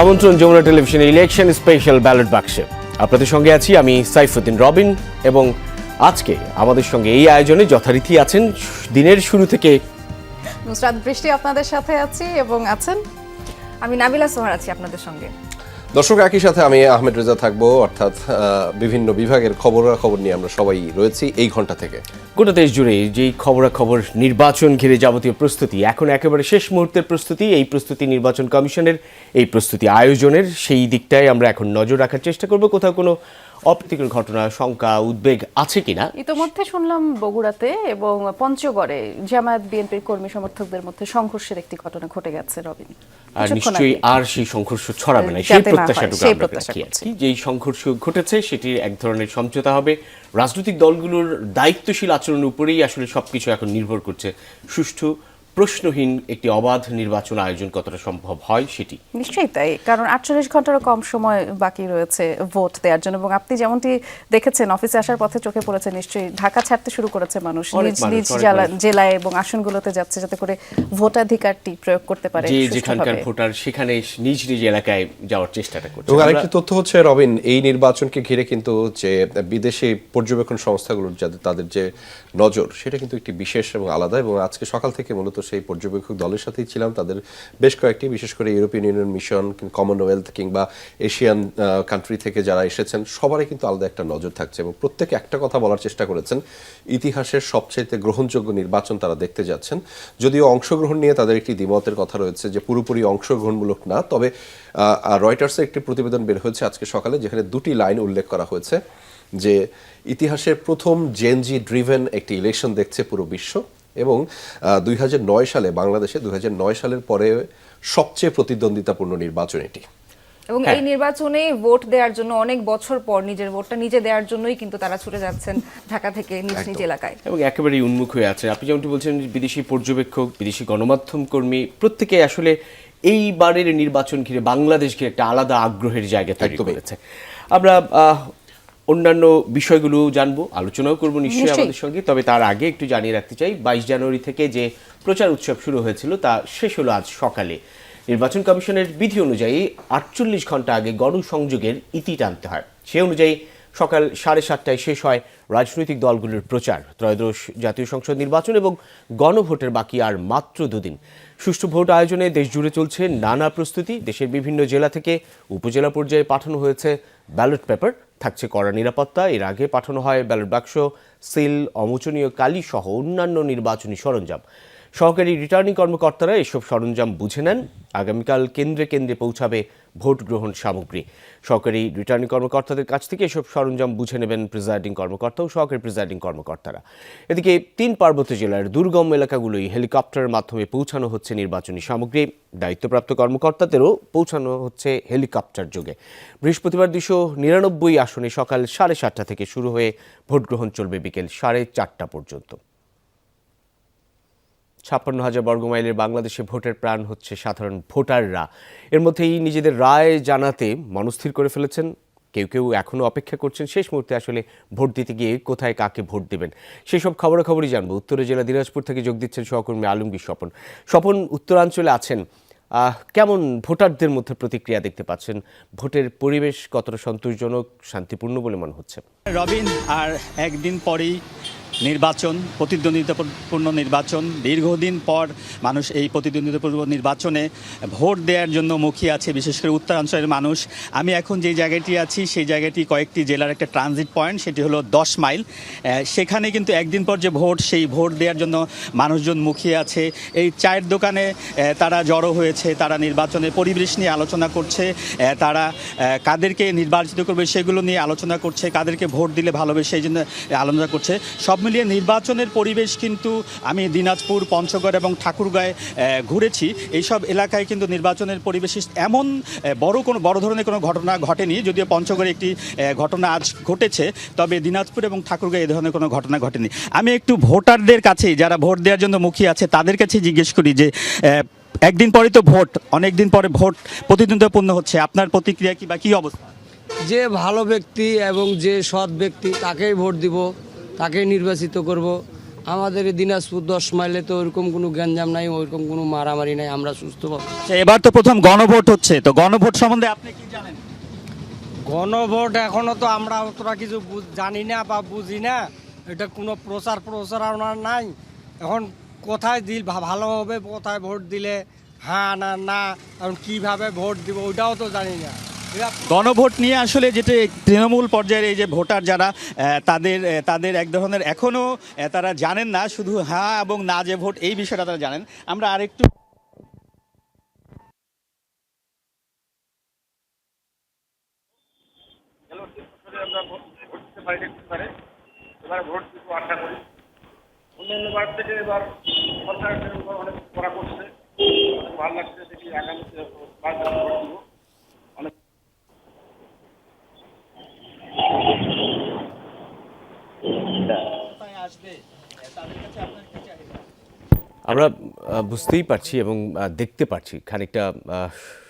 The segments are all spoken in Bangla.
আমন্ত্রণ যমুনা টেলিভিশনের ইলেকশন স্পেশাল ব্যালট বাক্সে। আপনাদের সঙ্গে আছি আমি সাইফুদ্দিন রবিন এবং আজকে আমাদের সঙ্গে এই আয়োজনে যথারীতি আছেন দিনের শুরু থেকে নুসরাত বৃষ্টি আপনাদের সাথে আছি এবং আছেন আমি নাবিলা সোহার আছি আপনাদের সঙ্গে। দর্শক একই সাথে আমি আহমেদ রেজা থাকবো, অর্থাৎ বিভিন্ন বিভাগের খবরাখবর নিয়ে আমরা সবাই রয়েছি এই ঘন্টা থেকে। গোটা দেশ জুড়ে যেই খবরাখবর নির্বাচন ঘিরে যাবতীয় প্রস্তুতি, এখন একেবারে শেষ মুহূর্তের প্রস্তুতি, এই প্রস্তুতি নির্বাচন কমিশনের, এই প্রস্তুতি আয়োজনের, সেই দিকটায় আমরা এখন নজর রাখার চেষ্টা করব। কোথাও কোনো অপ্রীতিকর ঘটনা, শঙ্কা, উদ্বেগ আছে কিনা। ইতোমধ্যে শুনলাম বগুড়াতে এবং পঞ্চগড়ে জামায়াত বিএনপির কর্মী সমর্থকদের মধ্যে সংঘর্ষের একটি ঘটনা ঘটে গেছে রবিন। আর নিশ্চয়ই আর সেই সংঘর্ষ ছড়াবে না, সেই প্রত্যাশাটুকু আমরা রাখি আছি। যেই সংঘর্ষ ঘটেছে সেটির এক ধরনের সমঝোতা হবে। রাজনৈতিক দলগুলোর দায়িত্বশীল আচরণের উপরেই আসলে সবকিছু এখন নির্ভর করছে। সুষ্ঠু প্রশ্নহীন একটি অবাধ নির্বাচন আয়োজন কতটা সম্ভব হয় সেটি। নিশ্চয়ই তাই, কারণ 48 ঘন্টারও কম সময় বাকি রয়েছে ভোট দেওয়ার জন্য। এবং আপনি যেমনটি দেখেছেন অফিসে আসার পথে চোখে পড়েছে, নিশ্চয়ই ঢাকা ছাড়তে শুরু করেছে মানুষ, নিজ জেলায় এবং আসনগুলোতে যাচ্ছে যাতে করে ভোটাধিকারটি প্রয়োগ করতে পারে। যে যেখানকার ভোটার সেখানে নিজ নিজ এলাকায় যাওয়ার চেষ্টাটা করছে। এবং আরেকটি তথ্য হচ্ছে রবিন, এই নির্বাচনকে ঘিরে কিন্তু যে বিদেশি পর্যবেক্ষণ সংস্থাগুলোর যাদের তাদের যে নজর, সেটা কিন্তু একটি বিশেষ এবং আলাদা। এবং আজকে সকাল থেকে মূলত সেই পর্যবেক্ষক দলের সাথেই ছিলাম। তাদের বেশ কয়েকটি, বিশেষ করে ইউরোপিয়ান ইউনিয়ন মিশন, কমনওয়েলথ কিংবা এশিয়ান কান্ট্রি থেকে যারা এসেছেন, সবারই কিন্তু আলাদা একটা নজর থাকছে এবং প্রত্যেকে একটা কথা বলার চেষ্টা করেছেন, ইতিহাসের সবচেয়ে গ্রহণযোগ্য নির্বাচন তারা দেখতে যাচ্ছেন। যদিও অংশগ্রহণ নিয়ে তাদের একটি দ্বিমতের কথা রয়েছে যে পুরোপুরি অংশগ্রহণমূলক না, তবে রয়টার্সের একটি প্রতিবেদন বের হয়েছে আজকে সকালে, যেখানে দুটি লাইন উল্লেখ করা হয়েছে যে ইতিহাসের প্রথম জেনজি ড্রিভেন একটি ইলেকশন দেখছে পুরো বিশ্ব এবং 2009 সালে বাংলাদেশে 2009 সালের পরে সবচেয়ে প্রতিদ্বন্দ্বিতাপূর্ণ নির্বাচন এটি। এবং এই নির্বাচনে ভোট দেওয়ার জন্য অনেক বছর পর নিজের ভোটটা নিজে দেওয়ার জন্যই কিন্তু তারা ছুটে যাচ্ছেন ঢাকা থেকে নিজ নিজ এলাকায় এবং একেবারেই উন্মুখ হয়ে আছে। আপনি যেমনটি বলছেন, বিদেশি পর্যবেক্ষক, বিদেশি গণমাধ্যম কর্মী প্রত্যেকে আসলে এইবারের নির্বাচন ঘিরে বাংলাদেশ ঘিরে একটা আলাদা আগ্রহের জায়গা তৈরি করেছে। আমরা অন্যান্য বিষয়গুলো জানবো, আলোচনাও করবো নিশ্চয়ই আমাদের সঙ্গে। তবে তার আগে একটু জানিয়ে রাখতে চাই, 22 জানুয়ারি থেকে যে প্রচার উৎসব শুরু হয়েছিল তা শেষ হলো আজ সকালে। নির্বাচন কমিশনের বিধি অনুযায়ী 48 ঘন্টা আগে গণসংযোগের ইতি টানতে হয়। সে অনুযায়ী সকাল 7:30টায় শেষ হয় রাজনৈতিক দলগুলোর প্রচার। ত্রয়োদশ জাতীয় সংসদ নির্বাচন এবং গণভোটের বাকি আর মাত্র 2 দিন। সুষ্ঠু ভোট আয়োজনে দেশ জুড়ে চলছে নানা প্রস্তুতি। দেশের বিভিন্ন জেলা থেকে উপজেলা পর্যায়ে পাঠানো হয়েছে ব্যালট পেপার, থাকছে কড়া নিরাপত্তা। এর আগে পাঠানো হয় ব্যালট বাক্স, সিল, অমোচনীয় কালি সহ অন্যান্য নির্বাচনী সরঞ্জাম। সহকারী রিটার্নিং কর্মকর্তারা এসব সরঞ্জাম বুঝে নেন। আগামীকাল কেন্দ্রে কেন্দ্রে পৌঁছাবে ভোট গ্রহণ সামগ্রী। সহকারী রিটার্নিং কর্মকর্তাদের কাছ থেকে এসব সরঞ্জাম বুঝে নেবেন প্রিজাইডিং কর্মকর্তা ও সহকারী প্রিজাইডিং কর্মকর্তারা। এদিকে 3 পার্বত্য জেলার দুর্গম এলাকাগুলোই হেলিকপ্টারের মাধ্যমে পৌঁছানো হচ্ছে নির্বাচনী সামগ্রী। দায়িত্বপ্রাপ্ত কর্মকর্তাদেরও পৌঁছানো হচ্ছে হেলিকপ্টার যোগে। বৃহস্পতিবার 299 আসনে সকাল 7:30টা থেকে শুরু হয়ে ভোট গ্রহণ চলবে বিকেল 4:30টা পর্যন্ত। 56,000 বর্গমাইলের বাংলাদেশে ভোটের প্রাণ হচ্ছে সাধারণ ভোটাররা। এর মধ্যেই নিজেদের রায় জানাতে মনস্থির করে ফেলেছেন। কেউ কেউ এখনও অপেক্ষা করছেন শেষ মুহূর্তে আসলে ভোট দিতে গিয়ে কোথায় কাকে ভোট দেবেন। সেসব খবরাখবরই জানবো। উত্তরের জেলা দিনাজপুর থেকে যোগ দিচ্ছেন সহকর্মী আলমগীর স্বপন। স্বপন, উত্তরাঞ্চলে আছেন, কেমন ভোটারদের মধ্যে প্রতিক্রিয়া দেখতে পাচ্ছেন? ভোটের পরিবেশ কতটা সন্তোষজনক, শান্তিপূর্ণ বলে মনে হচ্ছে? রবিন, আর একদিন পরেই নির্বাচন, প্রতিদ্বন্দ্বিতাপূর্ণ নির্বাচন। দীর্ঘদিন পর মানুষ এই প্রতিদ্বন্দ্বিতাপূর্ণ নির্বাচনে ভোট দেওয়ার জন্য মুখিয়ে আছে, বিশেষ করে উত্তরাঞ্চলের মানুষ। আমি এখন যে জায়গাটি আছি সেই জায়গাটি কয়েকটি জেলার একটা ট্রানজিট পয়েন্ট, সেটি হলো 10 মাইল। সেখানে কিন্তু একদিন পর যে ভোট, সেই ভোট দেওয়ার জন্য মানুষজন মুখিয়ে আছে। এই চায়ের দোকানে তারা জড়ো হয়েছে, তারা নির্বাচনের পরিবেশ নিয়ে আলোচনা করছে, তারা কাদেরকে নির্বাচিত করবে সেগুলো নিয়ে আলোচনা করছে, কাদেরকে ভোট দিলে ভালোবে সেই জন্য আলোচনা করছে। সব মিলিয়ে নির্বাচনের পরিবেশ কিন্তু, আমি দিনাজপুর, পঞ্চগড় এবং ঠাকুরগাঁয়ে ঘুরেছি, এইসব এলাকায় কিন্তু নির্বাচনের পরিবেশ এমন বড় ধরনের কোনো ঘটনা ঘটেনি। যদিও পঞ্চগড়ে একটি ঘটনা আজ ঘটেছে, তবে দিনাজপুর এবং ঠাকুরগাঁয়ে এই ধরনের কোনো ঘটনা ঘটেনি। আমি একটু ভোটারদের কাছেই, যারা ভোট দেওয়ার জন্য মুখিয়ে আছে, তাদের কাছে জিজ্ঞেস করি যে একদিন পরে তো ভোট, অনেকদিন পরে ভোট প্রতিদ্বন্দ্বিতাপূর্ণ হচ্ছে, আপনার প্রতিক্রিয়া কি বা কী অবস্থা? যে ভালো ব্যক্তি এবং যে সৎ ব্যক্তি তাকেই ভোট দিব, তাকেই নির্বাচিত করব। আমাদের এই দিনাজপুর 10 মাইলে তো ওইরকম কোনো গ্যাঞ্জাম নাই, ওইরকম কোনো মারামারি নাই, আমরা সুস্থ পাবো। আচ্ছা, এবার তো প্রথম গণভোট হচ্ছে, তো গণভোট সম্বন্ধে আপনি কি জানেন? গণভোট এখনো তো আমরা অতটা কিছু জানি না বা বুঝি না, এটা কোনো প্রচারণা নাই। এখন কোথায় দিল ভালো হবে, কোথায় ভোট দিলে হ্যাঁ না না, এখন কিভাবে ভোট দিব ওইটাও তো জানি না। গণভোট নিয়ে আসলে যেটা তৃণমূল পর্যায়ের এই যে ভোটার যারা তাদের এক ধরনের এখনো তারা জানেন না, শুধু হ্যাঁ এবং না যে ভোট এই বিষয়টা তারা জানেন। আমরা আরেকটু আমরা ভোট দিতে পারি দেখতে পারে, এবার ভোট দিব আশা করি। অন্যান্য বার থেকে এবার সরকারের উপর অনেক করা করছে, অনেক ভালো লাগছে। দেখি আগামীতে 5 বছর ভোট দিব অনেক। আমরা বুঝতেই পারছি এবং দেখতে পারছি খানিকটা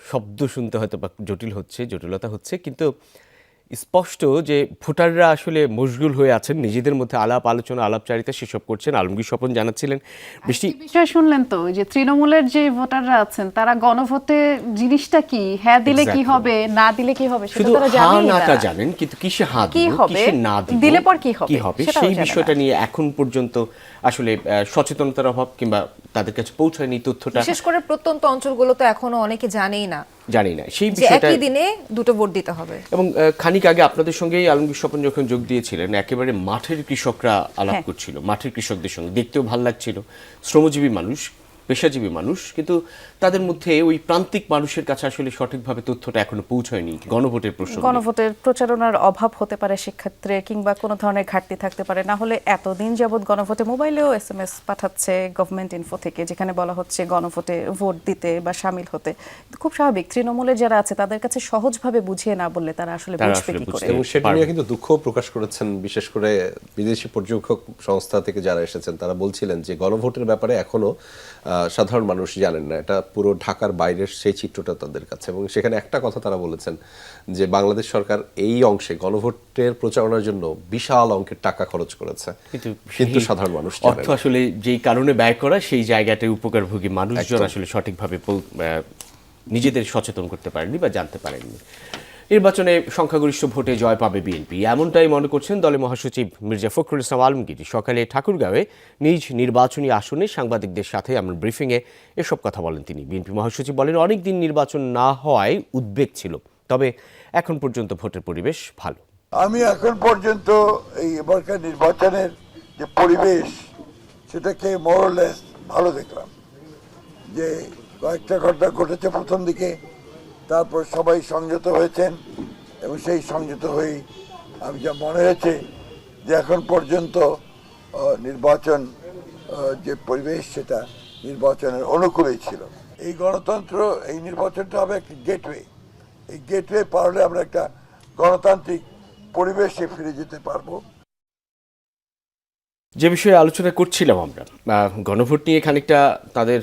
শব্দ শুনতে হয়তো বা জটিলতা হচ্ছে, কিন্তু স্পষ্ট যে ভোটাররা আসলে মশগুল হয়ে আছেন, নিজেদের মধ্যে আলাপচারিতা সেসব করছেন। আলমগীর স্বপন জানাচ্ছিলেন বৃষ্টি বিষয় শুনলেন তো, যে তৃণমূলের যে ভোটাররা আছেন তারা গণভোটে জিনিসটা কি, হ্যাঁ দিলে কি হবে, না দিলে কি হবে সেটা শুধু তারা হ্যাঁ জানেন নাটা না। জানেন, কিন্তু কিসে হ্যাঁ কি দিব, হবে, কিসে না দিব, দিলে পর কি হবে সেটাও সেই জানে না। বিষয়টা নিয়ে এখন পর্যন্ত আসলে সচেতনতার অভাব কিংবা তাদের কাছে পৌঁছায়নি তথ্যটা, বিশেষ করে প্রত্যন্ত অঞ্চলগুলো তো এখনো অনেকে জানেই না জানি না সেই যে বিষয়টা। একই দিনে দুটো ভোট দিতে হবে। এবং খানিক আগে আপনাদের সঙ্গেই আলমগীর স্বপন যখন যোগ দিয়েছিলেন, একেবারে মাঠের কৃষকরা আলাপ হ্যাঁ। করছিল, মাঠের কৃষকদের সঙ্গে দেখতেও ভালো লাগছিল। শ্রমজীবী মানুষ, পেশাজীবী মানুষ, কিন্তু তাদের মধ্যে ওই প্রান্তিক মানুষের কাছে আসলে সঠিকভাবে তথ্যটা এখনো পৌঁছায়নি গণভোটের প্রসঙ্গে। গণভোটের প্রচারণার অভাব হতে পারে সেক্ষেত্রে, কিংবা কোনো ধরনের ঘাটতি থাকতে পারে। না হলে এতদিন যাবৎ গণভোটে মোবাইলেও SMS পাঠাচ্ছে গভর্নমেন্ট ইনফো থেকে, যেখানে বলা হচ্ছে গণভোটে ভোট দিতে বা শামিল হতে। খুব স্বাভাবিক, তৃণমূলের যারা আছে তাদের কাছে সহজভাবে বুঝিয়ে না বললে তারা আসলে বুঝবে কি করে। এবং সেটা নিয়ে কিন্তু দুঃখ প্রকাশ করেছেন বিশেষ করে বিদেশি পর্যবেক্ষক সংস্থা থেকে যারা এসেছেন। তারা বলছিলেন যে গণভোটের ব্যাপারে এখনো সাধারণ মানুষ জানেন না, এটা পুরো ঢাকার বাইরের সেই চিত্রটা তাদের কাছে। এবং সেখানে একটা কথা তারা বলেছেন যে বাংলাদেশ সরকার এই অংশে গণভোটের প্রচারণার জন্য বিশাল অঙ্কের টাকা খরচ করেছে, কিন্তু সাধারণ মানুষ অর্থ আসলে যেই কারণে ব্যয় করা, সেই জায়গাটায় উপকারভোগী মানুষজন আসলে সঠিকভাবে নিজেদের সচেতন করতে পারেননি বা জানতে পারেননি। নির্বাচনে সংখ্যাগরিষ্ঠ ভোটে জয় পাবে বিএনপি, এমনটাই মনে করছেন দলের মহাসচিব মির্জা ফখরুল ইসলাম আলমগীর। সকালে ঠাকুরগাঁওয়ে নিজ নির্বাচনী আসনে সাংবাদিকদের সাথে এমন ব্রিফিংয়ে এসব কথা বলেন তিনি। বিএনপি মহাসচিব বলেন, অনেকদিন নির্বাচন না হওয়ায় উদ্বেগ ছিল, তবে এখন পর্যন্ত ভোটের পরিবেশ ভালো। আমি এখন পর্যন্ত এই এবারকার নির্বাচনের যে পরিবেশ সেটাকে মোরলেস ভালো দেখলাম। যে কয়েকটা ঘটনা ঘটেছে প্রথম দিকে, তারপর সবাই সংযত হয়েছেন এবং সেই সংযত হয়েই আমি যা মনে হয়েছে যে এখন পর্যন্ত নির্বাচন যে পরিবেশ সেটা নির্বাচনের অনুকূলেই ছিল। এই গণতন্ত্র, এই নির্বাচনটা হবে একটা গেটওয়ে। এই গেটওয়ে পার হলে আমরা একটা গণতান্ত্রিক পরিবেশে ফিরে যেতে পারবো। যে বিষয়ে আলোচনা করছিলাম আমরা, গণভোট নিয়ে খানিকটা তাদের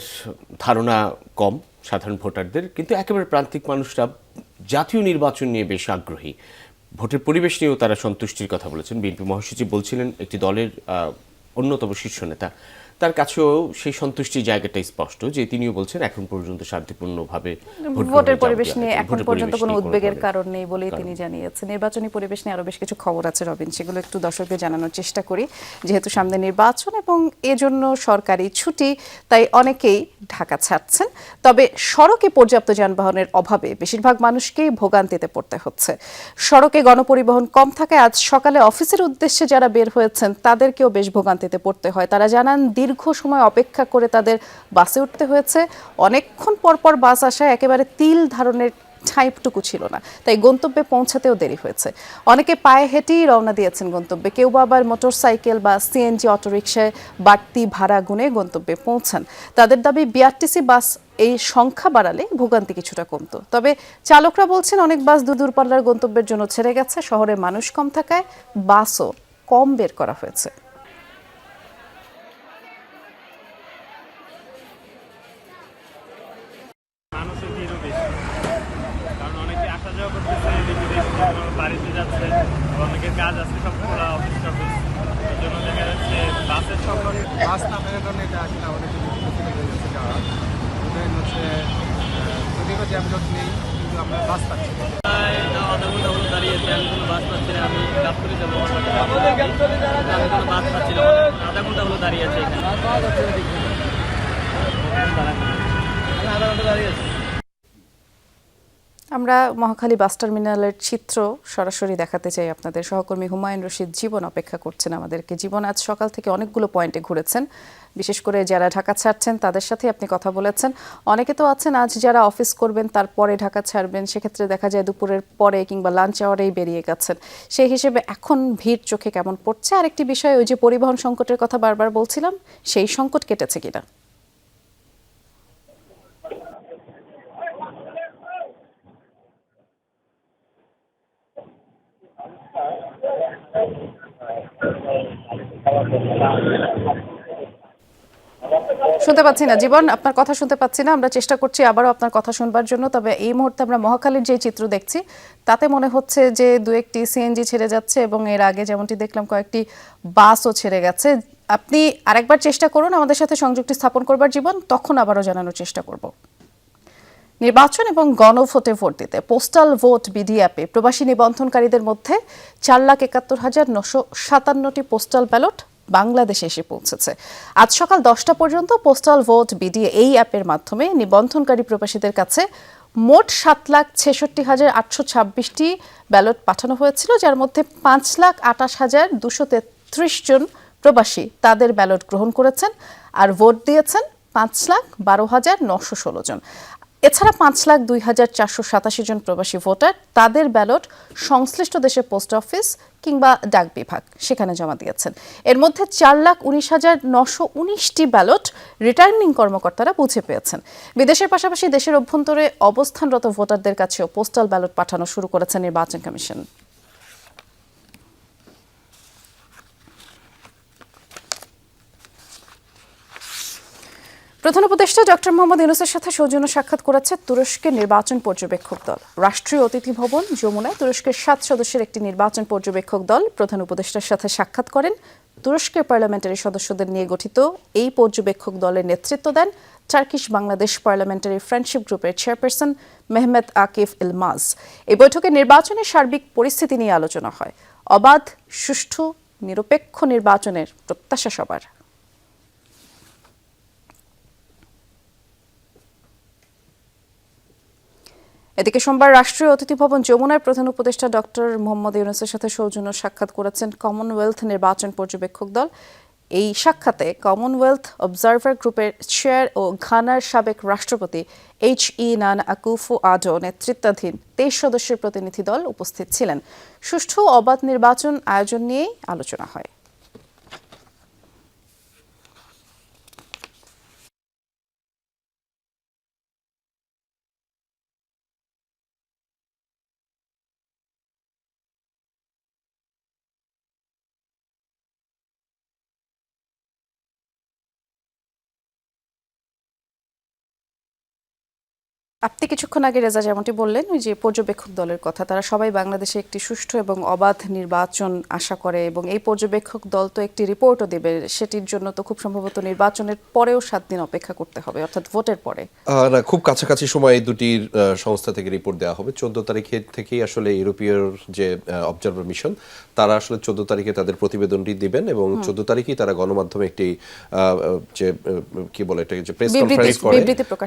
ধারণা কম সাধারণ ভোটারদের, কিন্তু একেবারে প্রান্তিক মানুষরা জাতীয় নির্বাচন নিয়ে বেশ আগ্রহী। ভোটের পরিবেশ নিয়েও তারা সন্তুষ্টির কথা বলেছেন। বিএনপি মহাসচিব বলছিলেন, একটি দলের অন্যতম শীর্ষ নেতা, তার কাছেও সেই সন্তুষ্টির জায়গাটা স্পষ্ট, যে তিনিও বলছেন এখন পর্যন্ত শান্তিপূর্ণভাবে ভোটের পরিবেশ নিয়ে এখন পর্যন্ত কোনো উদ্বেগের কারণ নেই বলেই তিনি জানিয়েছেন। নির্বাচনী পরিবেশ নিয়ে আরো বেশ কিছু খবর আছে রবিন, সেগুলো একটু দর্শকদের জানানোর চেষ্টা করি। যেহেতু সামনে নির্বাচন এবং এজন্য সরকারি ছুটি, তাই অনেকেই ঢাকা ছাড়ছেন। তবে সড়কে পর্যাপ্ত যানবাহনের অভাবে বেশিরভাগ মানুষকেই ভোগান্তিতে পড়তে হচ্ছে। সড়কে গণপরিবহন কম থাকায় আজ সকালে অফিসের উদ্দেশ্যে যারা বের হয়েছেন তাদেরকেও বেশ ভোগান্তিতে পড়তে হয়। তারা জানান, দীর্ঘ সময় অপেক্ষা করে তাদের বাসে উঠতে হয়েছে। অনেকক্ষণ পরপর বাস আসায় একেবারে তিল ধারণের ঠাঁইটুকু ছিল না, তাই গন্তব্যে পৌঁছাতেও দেরি হয়েছে। অনেকে পায়ে হেঁটেই রওনা দিয়েছেন গন্তব্যে, কেউ বা আবার মোটরসাইকেল বা সিএনজি অটোরিকশায় বাড়তি ভাড়া গুনে গন্তব্যে পৌঁছান। তাদের দাবি, বিআরটিসি বাস এই সংখ্যা বাড়ালে ভোগান্তি কিছুটা কমতো। তবে চালকরা বলছেন, অনেক বাস দূরপাল্লার গন্তব্যের জন্য ছেড়ে গেছে। শহরে মানুষ কম থাকায় বাসও কম বের করা হয়েছে। মানুষের ভিড়ও বেশি, কারণ অনেকে আসা যাওয়া করতেছে, বাড়িতে যাচ্ছে, অনেকের কাজ আছে, সব খোলা অফিস টফিস, এই জন্য দেখা যাচ্ছে বাসের সংখ্যা বাস না পেয়ে কারণে এটা আসলে আমাদের জন্য মুশকিল হয়ে যাচ্ছে যাওয়া। ওদের হচ্ছে যদিও জ্যামজট নেই কিন্তু আমরা বাস পাচ্ছি না। আধা ঘন্টা হলো দাঁড়িয়েছি, আমি কোনো বাস পাচ্ছি না। আমি গাবতলী যাবো, আমি কোনো বাস পাচ্ছি না। আধা ঘন্টা হলো দাঁড়িয়ে আছে এখানে। আমি আধা ঘন্টা দাঁড়িয়ে আছি। আমরা মহাখালী বাস টার্মিনালের চিত্র সরাসরি দেখাতে চাই আপনাদের। সহকর্মী হুমায়ুন রশিদ জীবন অপেক্ষা করছেন আমাদেরকে। জীবন, আজ সকাল থেকে অনেকগুলো পয়েন্টে ঘুরেছেন, বিশেষ করে যারা ঢাকা ছাড়ছেন তাদের সাথে আপনি কথা বলেছেন। অনেকে তো আছেন আজ যারা অফিস করবেন তারপরে ঢাকা ছাড়বেন, সেক্ষেত্রে দেখা যায় দুপুরের পরে কিংবা লাঞ্চ আওয়ারেই বেরিয়ে গেছেন। সেই হিসেবে এখন ভিড় চোখে কেমন পড়ছে? আরেকটি বিষয়, ওই যে পরিবহন সংকটের কথা বারবার বলছিলাম, সেই সংকট কেটেছে কিনা? শুনতে পাচ্ছি না জীবন, আপনার কথা শুনতে পাচ্ছি না। আমরা চেষ্টা করছি আবারও আপনার কথা শুনবার জন্য। তবে এই মুহূর্তে আমরা মহাখালীর যে চিত্র দেখছি তাতে মনে হচ্ছে যে দু একটি সিএনজি ছেড়ে যাচ্ছে এবং এর আগে যেমনটি দেখলাম কয়েকটি বাসও ছেড়ে গেছে। আপনি আরেকবার চেষ্টা করুন আমাদের সাথে সংযুক্তি স্থাপন করবার জীবন, তখন আবারও জানানোর চেষ্টা করব। নির্বাচন এবং গণভোটে ভোট দিতে পোস্টাল ভোট বিডি অ্যাপে প্রবাসী নিবন্ধনকারীদের মধ্যে 4,71,957টি পোস্টাল ব্যালট বাংলাদেশে এসে পৌঁছেছে। আজ সকাল 10টা পর্যন্ত পোস্টাল ভোট বিডি এই অ্যাপের মাধ্যমে নিবন্ধনকারী প্রবাসীদের কাছে মোট 7,66,826টি ব্যালট পাঠানো হয়েছিল, যার মধ্যে 5,28,233 জন প্রবাসী তাদের ব্যালট গ্রহণ করেছেন আর ভোট দিয়েছেন 5,12,916 জন। এছাড়া 5,02,487 জন প্রবাসী ভোটার তাদের ব্যালট সংশ্লিষ্ট দেশের পোস্ট অফিস কিংবা ডাক বিভাগ সেখানে জমা দিয়েছেন। এর মধ্যে 4,19,919টি ব্যালট রিটার্নিং কর্মকর্তারা বুঝে পেয়েছেন। বিদেশের পাশাপাশি দেশের অভ্যন্তরে অবস্থানরত ভোটারদের কাছেও পোস্টাল ব্যালট পাঠানো শুরু করেছে নির্বাচন কমিশন। প্রধান উপদেষ্টা ডক্টর মোহাম্মদ ইউনূসের সাথে সৌজন্য সাক্ষাৎ করেছে তুরস্কের নির্বাচন পর্যবেক্ষক দল। রাষ্ট্রীয় অতিথি ভবন যমুনায় তুরস্কের 7 সদস্যের একটি নির্বাচন পর্যবেক্ষক দল প্রধান উপদেষ্টার সাথে সাক্ষাৎ করেন। তুরস্কের পার্লামেন্টারি সদস্যদের নিয়ে গঠিত এই পর্যবেক্ষক দলের নেতৃত্ব দেন টার্কিশ বাংলাদেশ পার্লামেন্টারি ফ্রেন্ডশিপ গ্রুপের চেয়ারপারসন মেহমেত আকিফ ইলমাজ। এই বৈঠকে নির্বাচনের সার্বিক পরিস্থিতি নিয়ে আলোচনা হয়। অবাধ, সুষ্ঠু, নিরপেক্ষ নির্বাচনের প্রত্যাশা সবার। এদিকে সোমবার রাষ্ট্রীয় অতিথি ভবন যমুনায় প্রধান উপদেষ্টা ডক্টর মোহাম্মদ ইউনূসের সাথে সৌজন্য সাক্ষাৎ করেছেন কমনওয়েলথ নির্বাচন পর্যবেক্ষক দল। এই সাক্ষাতে কমনওয়েলথ অবজারভার গ্রুপের চেয়ার ও ঘানার সাবেক রাষ্ট্রপতি এইচ.ই. নানা আকুফো-আডো নেতৃত্বাধীন 23 সদস্যের প্রতিনিধি দল উপস্থিত ছিলেন। সুষ্ঠু অবাধ নির্বাচন আয়োজন নিয়েই আলোচনা হয়। আপনি কিছুক্ষণ আগে রেজা যেমনটি বললেন, ওই যে পর্যবেক্ষক দলের কথা, তারা সবাই বাংলাদেশে একটি সুষ্ঠু এবং অবাধ নির্বাচন আশা করে এবং এই পর্যবেক্ষক দল তো একটি রিপোর্টও দেবে। সেটির জন্য তো খুব সম্ভবত নির্বাচনের পরেও 7 দিন অপেক্ষা করতে হবে, অর্থাৎ ভোটের পরে। না, খুব কাছাকাছি সময় দুটির সংস্থা থেকে রিপোর্ট দেওয়া হবে। 14 তারিখে থেকেই আসলে ইউরোপীয় যে অবজারভার মিশন তারা আসলে 14 তারিখে তাদের প্রতিবেদনটি দিবেন এবং 14 তারিখেই তারা গণমাধ্যমে একটি যে কি বলে এটাকে যে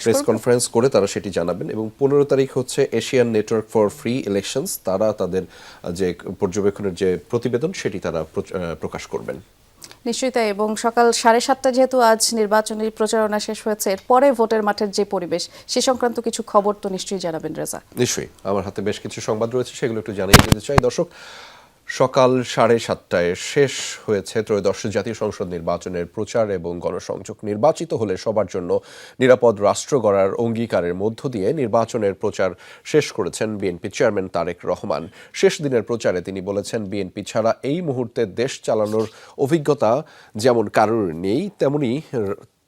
প্রেস কনফারেন্স করে তারা সেটি জানাবেন এবং 15 তারিখ হচ্ছে Asian network for free elections, তারা তাদের যে পর্যবেক্ষণের যে প্রতিবেদন সেটি তারা প্রকাশ করবেন। নিশ্চয়ই তাই। এবং সকাল 7:30 যেহেতু আজ নির্বাচনী প্রচারণা শেষ হয়েছে, এরপরে ভোটের মাঠের যে পরিবেশ সে সংক্রান্ত কিছু খবর তো নিশ্চয়ই জানাবেন রেজা। নিশ্চয়ই, আমার হাতে বেশ কিছু সংবাদ রয়েছে, সেগুলো একটু জানিয়ে দিতে চাই। দর্শক, সকাল 7:30টায় শেষ হয়েছে ত্রয়োদশ জাতীয় সংসদ নির্বাচনের প্রচার এবং গণসংযোগ। নির্বাচিত হলে সবার জন্য নিরাপদ রাষ্ট্র গড়ার অঙ্গীকারের মধ্য দিয়ে নির্বাচনের প্রচার শেষ করেছেন বিএনপি চেয়ারম্যান তারেক রহমান। শেষ দিনের প্রচারে তিনি বলেছেন, বিএনপি ছাড়া এই মুহূর্তে দেশ চালানোর অভিজ্ঞতা যেমন কারোর নেই,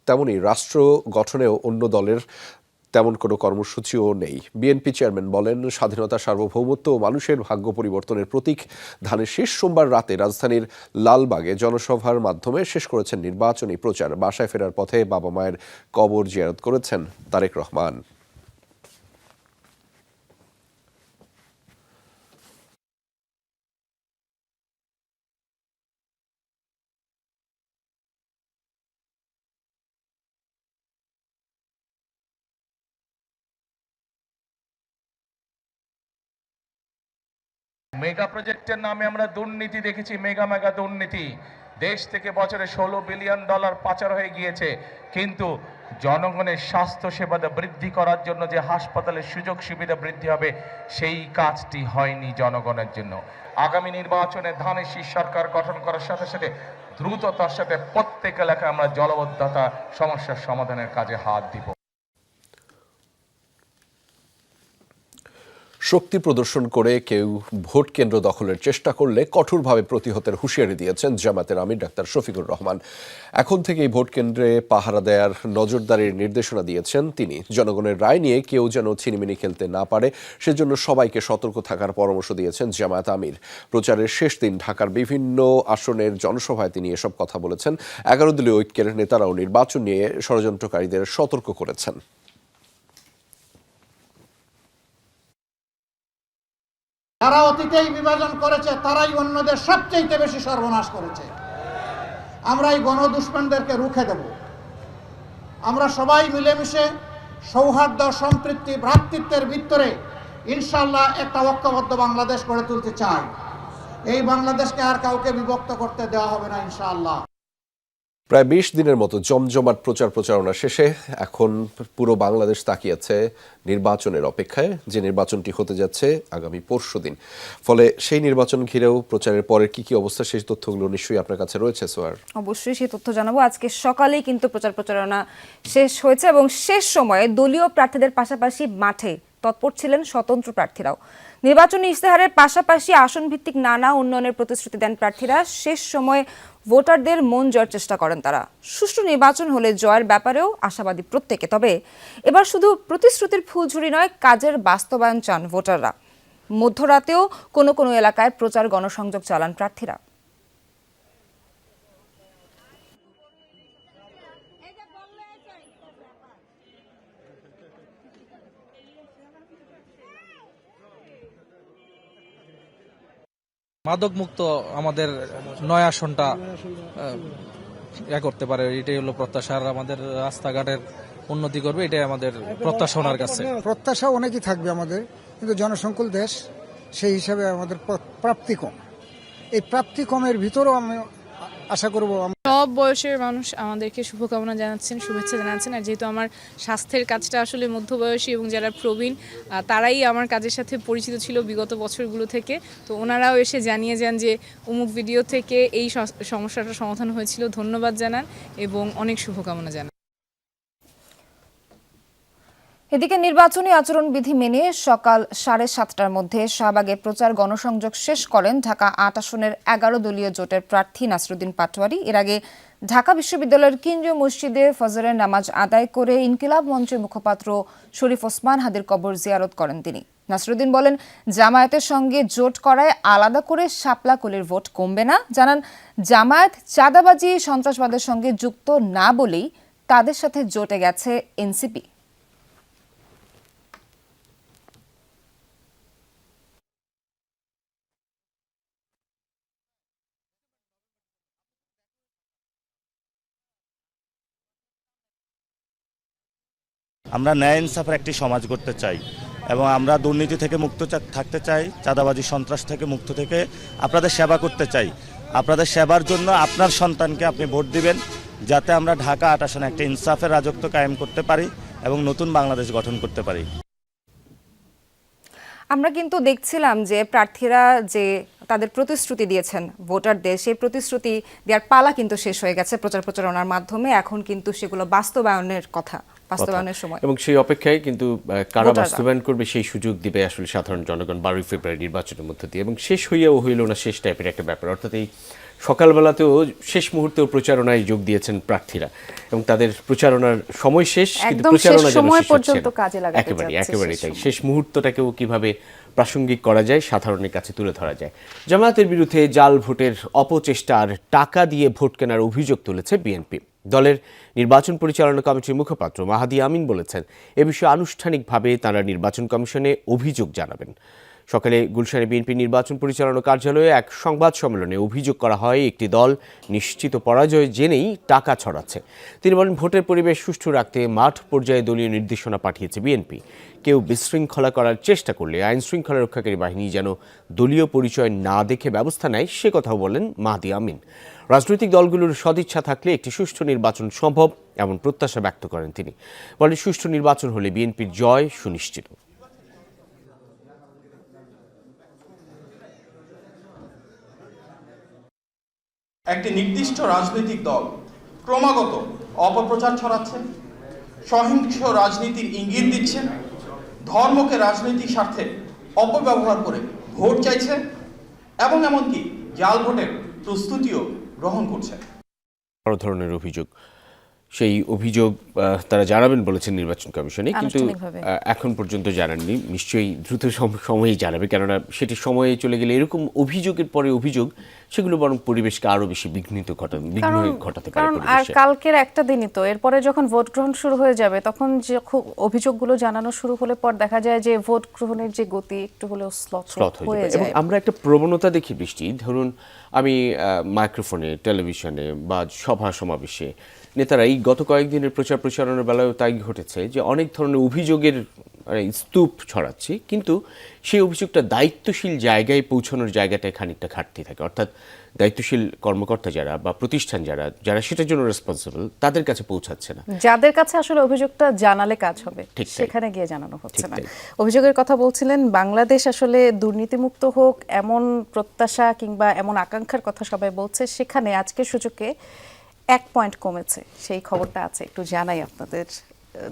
তেমনি রাষ্ট্র গঠনেও অন্য দলের তেমন কোনো কর্মসূচিও নেই। বিএনপি চেয়ারম্যান বলেন, স্বাধীনতা, সার্বভৌমত্ব ও মানুষের ভাগ্য পরিবর্তনের প্রতীক ধানের শেষ সোমবার রাতে রাজধানীর লালবাগে জনসভার মাধ্যমে শেষ করেছেন নির্বাচনী প্রচার। বাসায় ফেরার পথে বাবা মায়ের কবর জিয়ারত করেছেন তারেক রহমান। মেগা প্রজেক্টের নামে আমরা দুর্নীতি দেখেছি, মেগা দুর্নীতি। দেশ থেকে বছরে $16 বিলিয়ন পাচার হয়ে গিয়েছে, কিন্তু জনগণের স্বাস্থ্য সেবা বৃদ্ধি করার জন্য যে হাসপাতালের সুযোগ সুবিধা বৃদ্ধি হবে সেই কাজটি হয়নি জনগণের জন্য। আগামী নির্বাচনে ধানের শীষ সরকার গঠন করার সাথে সাথে দ্রুততার সাথে প্রত্যেক এলাকায় আমরা জলাবদ্ধতা সমস্যার সমাধানের কাজে হাত দিব। শক্তি প্রদর্শন করে কেউ ভোট কেন্দ্র দখলের চেষ্টা করলে কঠোরভাবে প্রতিহতের হুঁশিয়ারি দিয়েছেন জামায়াতের আমির ডাক্তার শফিকুর রহমান। এখন থেকেই ভোট কেন্দ্রে পাহারা দেয়ার নজরদারির নির্দেশনা দিয়েছেন তিনি। জনগণের রায় নিয়ে কেউ যেন ছিনিমিনি খেলতে না পারে সেজন্য সবাইকে সতর্ক থাকার পরামর্শ দিয়েছেন জামায়াত আমির। প্রচারের শেষ দিন ঢাকার বিভিন্ন আসনের জনসভায় তিনি এসব কথা বলেছেন। 11 দলীয় ঐক্যের নেতারাও নির্বাচন নিয়ে ষড়যন্ত্রকারীদের সতর্ক করেছেন। যারা অতীতেই বিভাজন করেছে তারাই অন্যদের সবচেয়ে বেশি সর্বনাশ করেছে। আমরা এই গণদুষ্মনদেরকে রুখে দেব। আমরা সবাই মিলেমিশে সৌহার্দ্য, সম্প্রীতি, ভ্রাতৃত্বের ভিতরে ইনশাআল্লাহ একটা ঐক্যবদ্ধ বাংলাদেশ গড়ে তুলতে চাই। এই বাংলাদেশকে আর কাউকে বিভক্ত করতে দেওয়া হবে না ইনশাআল্লাহ। প্রায় 20 দিনের মতো জমজমাট প্রচারণা শেষে এখন পুরো বাংলাদেশ তাকিয়েছে নির্বাচনের অপেক্ষায়, যে নির্বাচনটি হতে যাচ্ছে আগামী পরশুদিন। ফলে সেই নির্বাচন ঘিরেও প্রচারের পরে কি অবস্থা, সেই তথ্যগুলো নিশ্চয়ই আপনার কাছে রয়েছে সোয়ার। অবশ্যই সেই তথ্য জানাবো। আজকে সকালেই কিন্তু প্রচারণা শেষ হয়েছে এবং শেষ সময়ে দলীয় প্রার্থীদের পাশাপাশি মাঠে তৎপর ছিলেন স্বতন্ত্র প্রার্থীরাও। নির্বাচনী ইশতেহারের পাশাপাশি আসন ভিত্তিক নানা উন্নয়নের প্রতিশ্রুতি দেন প্রার্থীরা। শেষ সময়ে ভোটারদের মন জয়ের চেষ্টা করেন তারা। সুষ্ঠু নির্বাচন হলে জয়ের ব্যাপারেও আশাবাদী প্রত্যেকে। তবে এবার শুধু প্রতিশ্রুতির ফুলঝুরি নয়, কাজের বাস্তবায়ন চান ভোটাররা। মধ্যরাতেও কোনো কোনো এলাকায় প্রচার গণসংযোগ চালান প্রার্থীরা। মাদক মুক্ত আমাদের 9 আসনটা করতে পারে, এটাই হলো প্রত্যাশা। আর আমাদের রাস্তাঘাটের উন্নতি করবে, এটাই আমাদের প্রত্যাশা ওনার কাছে। প্রত্যাশা অনেকই থাকবে আমাদের, কিন্তু জনসংকুল দেশ, সেই হিসাবে আমাদের প্রাপ্তি কম। এই প্রাপ্তি কমের ভিতরেও আমি আশা করব সব বয়সের মানুষ আমাদেরকে শুভকামনা জানাচ্ছেন, শুভেচ্ছা জানাচ্ছেন। আর যেহেতু আমার স্বাস্থ্যের কাজটা আসলে মধ্যবয়সী এবং যারা প্রবীণ তারাই আমার কাজের সাথে পরিচিত ছিল বিগত বছরগুলো থেকে, তো ওনারাও এসে জানিয়ে যান যে অমুক ভিডিও থেকে এই সমস্যাটা সমাধান হয়েছিল, ধন্যবাদ জানান এবং অনেক শুভকামনা জানান। এদিকে নির্বাচনী আচরণবিধি মেনে সকাল 7:30টার মধ্যে শাহবাগে প্রচার গণসংযোগ শেষ করেন ঢাকা 8 আসনের 11 দলীয় জোটের প্রার্থী নাসরুদ্দিন পাটোয়ারি। এর আগে ঢাকা বিশ্ববিদ্যালয়ের কেন্দ্রীয় মসজিদে ফজরের নামাজ আদায় করে ইনকিলাব মঞ্চের মুখপাত্র শরীফ ওসমান হাদির কবর জিয়ারত করেন তিনি। নাসরুদ্দিন বলেন, জামায়াতের সঙ্গে জোট করায় আলাদা করে শাপলা কলির ভোট কমবে না। জানান, জামায়াত চাঁদাবাজি, সন্ত্রাসবাদের সঙ্গে যুক্ত না বলেই তাদের সাথে জোটে গেছে এনসিপি। আমরা ন্যায় ইনসাফের একটি সমাজ গড়তে চাই এবং আমরা দুর্নীতি থেকে মুক্ত থাকতে চাই, চাঁদাবাজি, সন্ত্রাস থেকে মুক্ত থেকে আপনাদের সেবা করতে চাই। আপনাদের সেবার জন্য আপনার সন্তানকে আপনি ভোট দিবেন, যাতে আমরা ঢাকা 8 আসনে একটা ইনসাফের রাজত্ব কায়েম করতে পারি এবং নতুন বাংলাদেশ গঠন করতে পারি। আমরা কিন্তু দেখছিলাম যে প্রার্থীরা যে তাদের প্রতিশ্রুতি দিয়েছেন ভোটারদের, সেই প্রতিশ্রুতি দেওয়ার পালা কিন্তু শেষ হয়ে গেছে প্রচারণার মাধ্যমে। এখন কিন্তু সেগুলো বাস্তবায়নের কথা, বাস্তবায়নের সময়, এবং সেই অপেক্ষায় কিন্তু কারা বাস্তবায়ন করবে সেই সুযোগ দিবে আসলে সাধারণ জনগণ 12 ফেব্রুয়ারি নির্বাচনের মধ্যে দিয়ে। এবং শেষ হইয়াও হইল না শেষ টাইপের একটা ব্যাপার, অর্থাৎ এই সকালবেলাতেও শেষ মুহূর্তেও প্রচারণায় যোগ দিয়েছেন প্রার্থীরা এবং তাদের প্রচারণার সময় শেষ, কিন্তু একদম শেষ প্রচারণা যেন সময় শেষ হচ্ছে পর্যন্ত না। কাজে লাগাতে একেবারেই চাচ্ছে একেবারেই শেষ তাই। সময়। শেষ মুহূর্তটাকেও কিভাবে প্রাসঙ্গিক করা যায়, সাধারণের কাছে তুলে ধরা যায়। জামায়াতের বিরুদ্ধে জাল ভোটের অপচেষ্টা আর টাকা দিয়ে ভোট কেনার অভিযোগ তুলেছে বিএনপি। দলের নির্বাচন পরিচালনা কমিটির মুখপাত্র মাহাদি আমিন বলেছেন, এ বিষয়ে আনুষ্ঠানিকভাবে তারা নির্বাচন কমিশনে অভিযোগ জানাবেন। সকালে গুলশানে বিএনপি নির্বাচন পরিচালনা কার্যালয়ে এক সংবাদ সম্মেলনে অভিযোগ করা হয় একটি দল নিশ্চিত পরাজয় জেনেই টাকা ছড়াচ্ছে। তিনি বলেন, ভোটের পরিবেশ সুষ্ঠু রাখতে মাঠ পর্যায়ে দলীয় নির্দেশনা পাঠিয়েছে বিএনপি। কেউ বিশৃঙ্খলা করার চেষ্টা করলে আইন শৃঙ্খলা রক্ষাকারী বাহিনী যেন দলীয় পরিচয় না দেখে ব্যবস্থা নেয়, সে কথাও বলেন মাহাদি আমিন। রাজনৈতিক দলগুলোর সদিচ্ছা থাকলে একটি সুষ্ঠু নির্বাচন সম্ভব, এমন প্রত্যাশা ব্যক্ত করেন তিনি। বলেন, সুষ্ঠু নির্বাচন হলে বিএনপির জয় সুনিশ্চিত। একটি নির্দিষ্ট রাজনৈতিক দল ক্রমাগত অপপ্রচার ছড়াচ্ছে, সহিংস রাজনীতির ইঙ্গিত দিচ্ছে, ধর্মকে রাজনৈতিক স্বার্থে অপব্যবহার করে ভোট চাইছে এবং এমনকি জাল ভোটের প্রস্তুতিও গ্রহণ করছে। বড় ধরনের অভিযোগ, সেই অভিযোগ তারা জানাবেন বলেছেন নির্বাচন কমিশনে, কিন্তু এখন পর্যন্ত জানাননি। নিশ্চয়ই দ্রুত সময়েই জানাবে, কেননা সেটি সময়ে চলে গেলে এরকম অভিযোগের পরে অভিযোগ সেগুলো বরং পরিবেশকে আরো বেশি বিঘ্ন ঘটাতে পারে। কারণ আর কালকের একটা দিনই তো, এরপরে যখন ভোট গ্রহণ শুরু হয়ে যাবে তখন যে অভিযোগগুলো জানানো শুরু হলে পর দেখা যায় যে ভোট গ্রহণের যে গতি একটু হলেও স্লথ হয়ে যায়। এবং আমরা একটা প্রবণতা দেখি বৃষ্টি, ধরুন আমি মাইক্রোফোনে, টেলিভিশনে বা সভা সমাবেশে নেতারা এই গত কয়েকদিনের প্রচারণার বেলায়ও তাই ঘটেছে যে অনেক ধরনের অভিযোগের স্তূপ ছড়াচ্ছে, কিন্তু সেই অভিযোগটা দায়িত্বশীল জায়গায় পৌঁছানোর জায়গাটায় খানিকটা ঘাটতি থাকে। অর্থাৎ দায়িত্বশীল কর্মকর্তা যারা বা প্রতিষ্ঠান যারা সেটার জন্য রেসপন্সিবল, তাদের কাছে পৌঁছাচ্ছে না। যাদের কাছে আসলে অভিযোগটা জানালে কাজ হবে, সেখানে গিয়ে জানানো হচ্ছে না। অভিযোগের কথা বলছিলেন, বাংলাদেশ আসলে দুর্নীতিমুক্ত হোক এমন প্রত্যাশা কিংবা এমন আকাঙ্ক্ষার কথা সবাই বলছে, সেখানে আজকের সূচকে 1 পয়েন্ট কমেছে, সেই খবরটা আছে, একটু জানাই আপনাদের।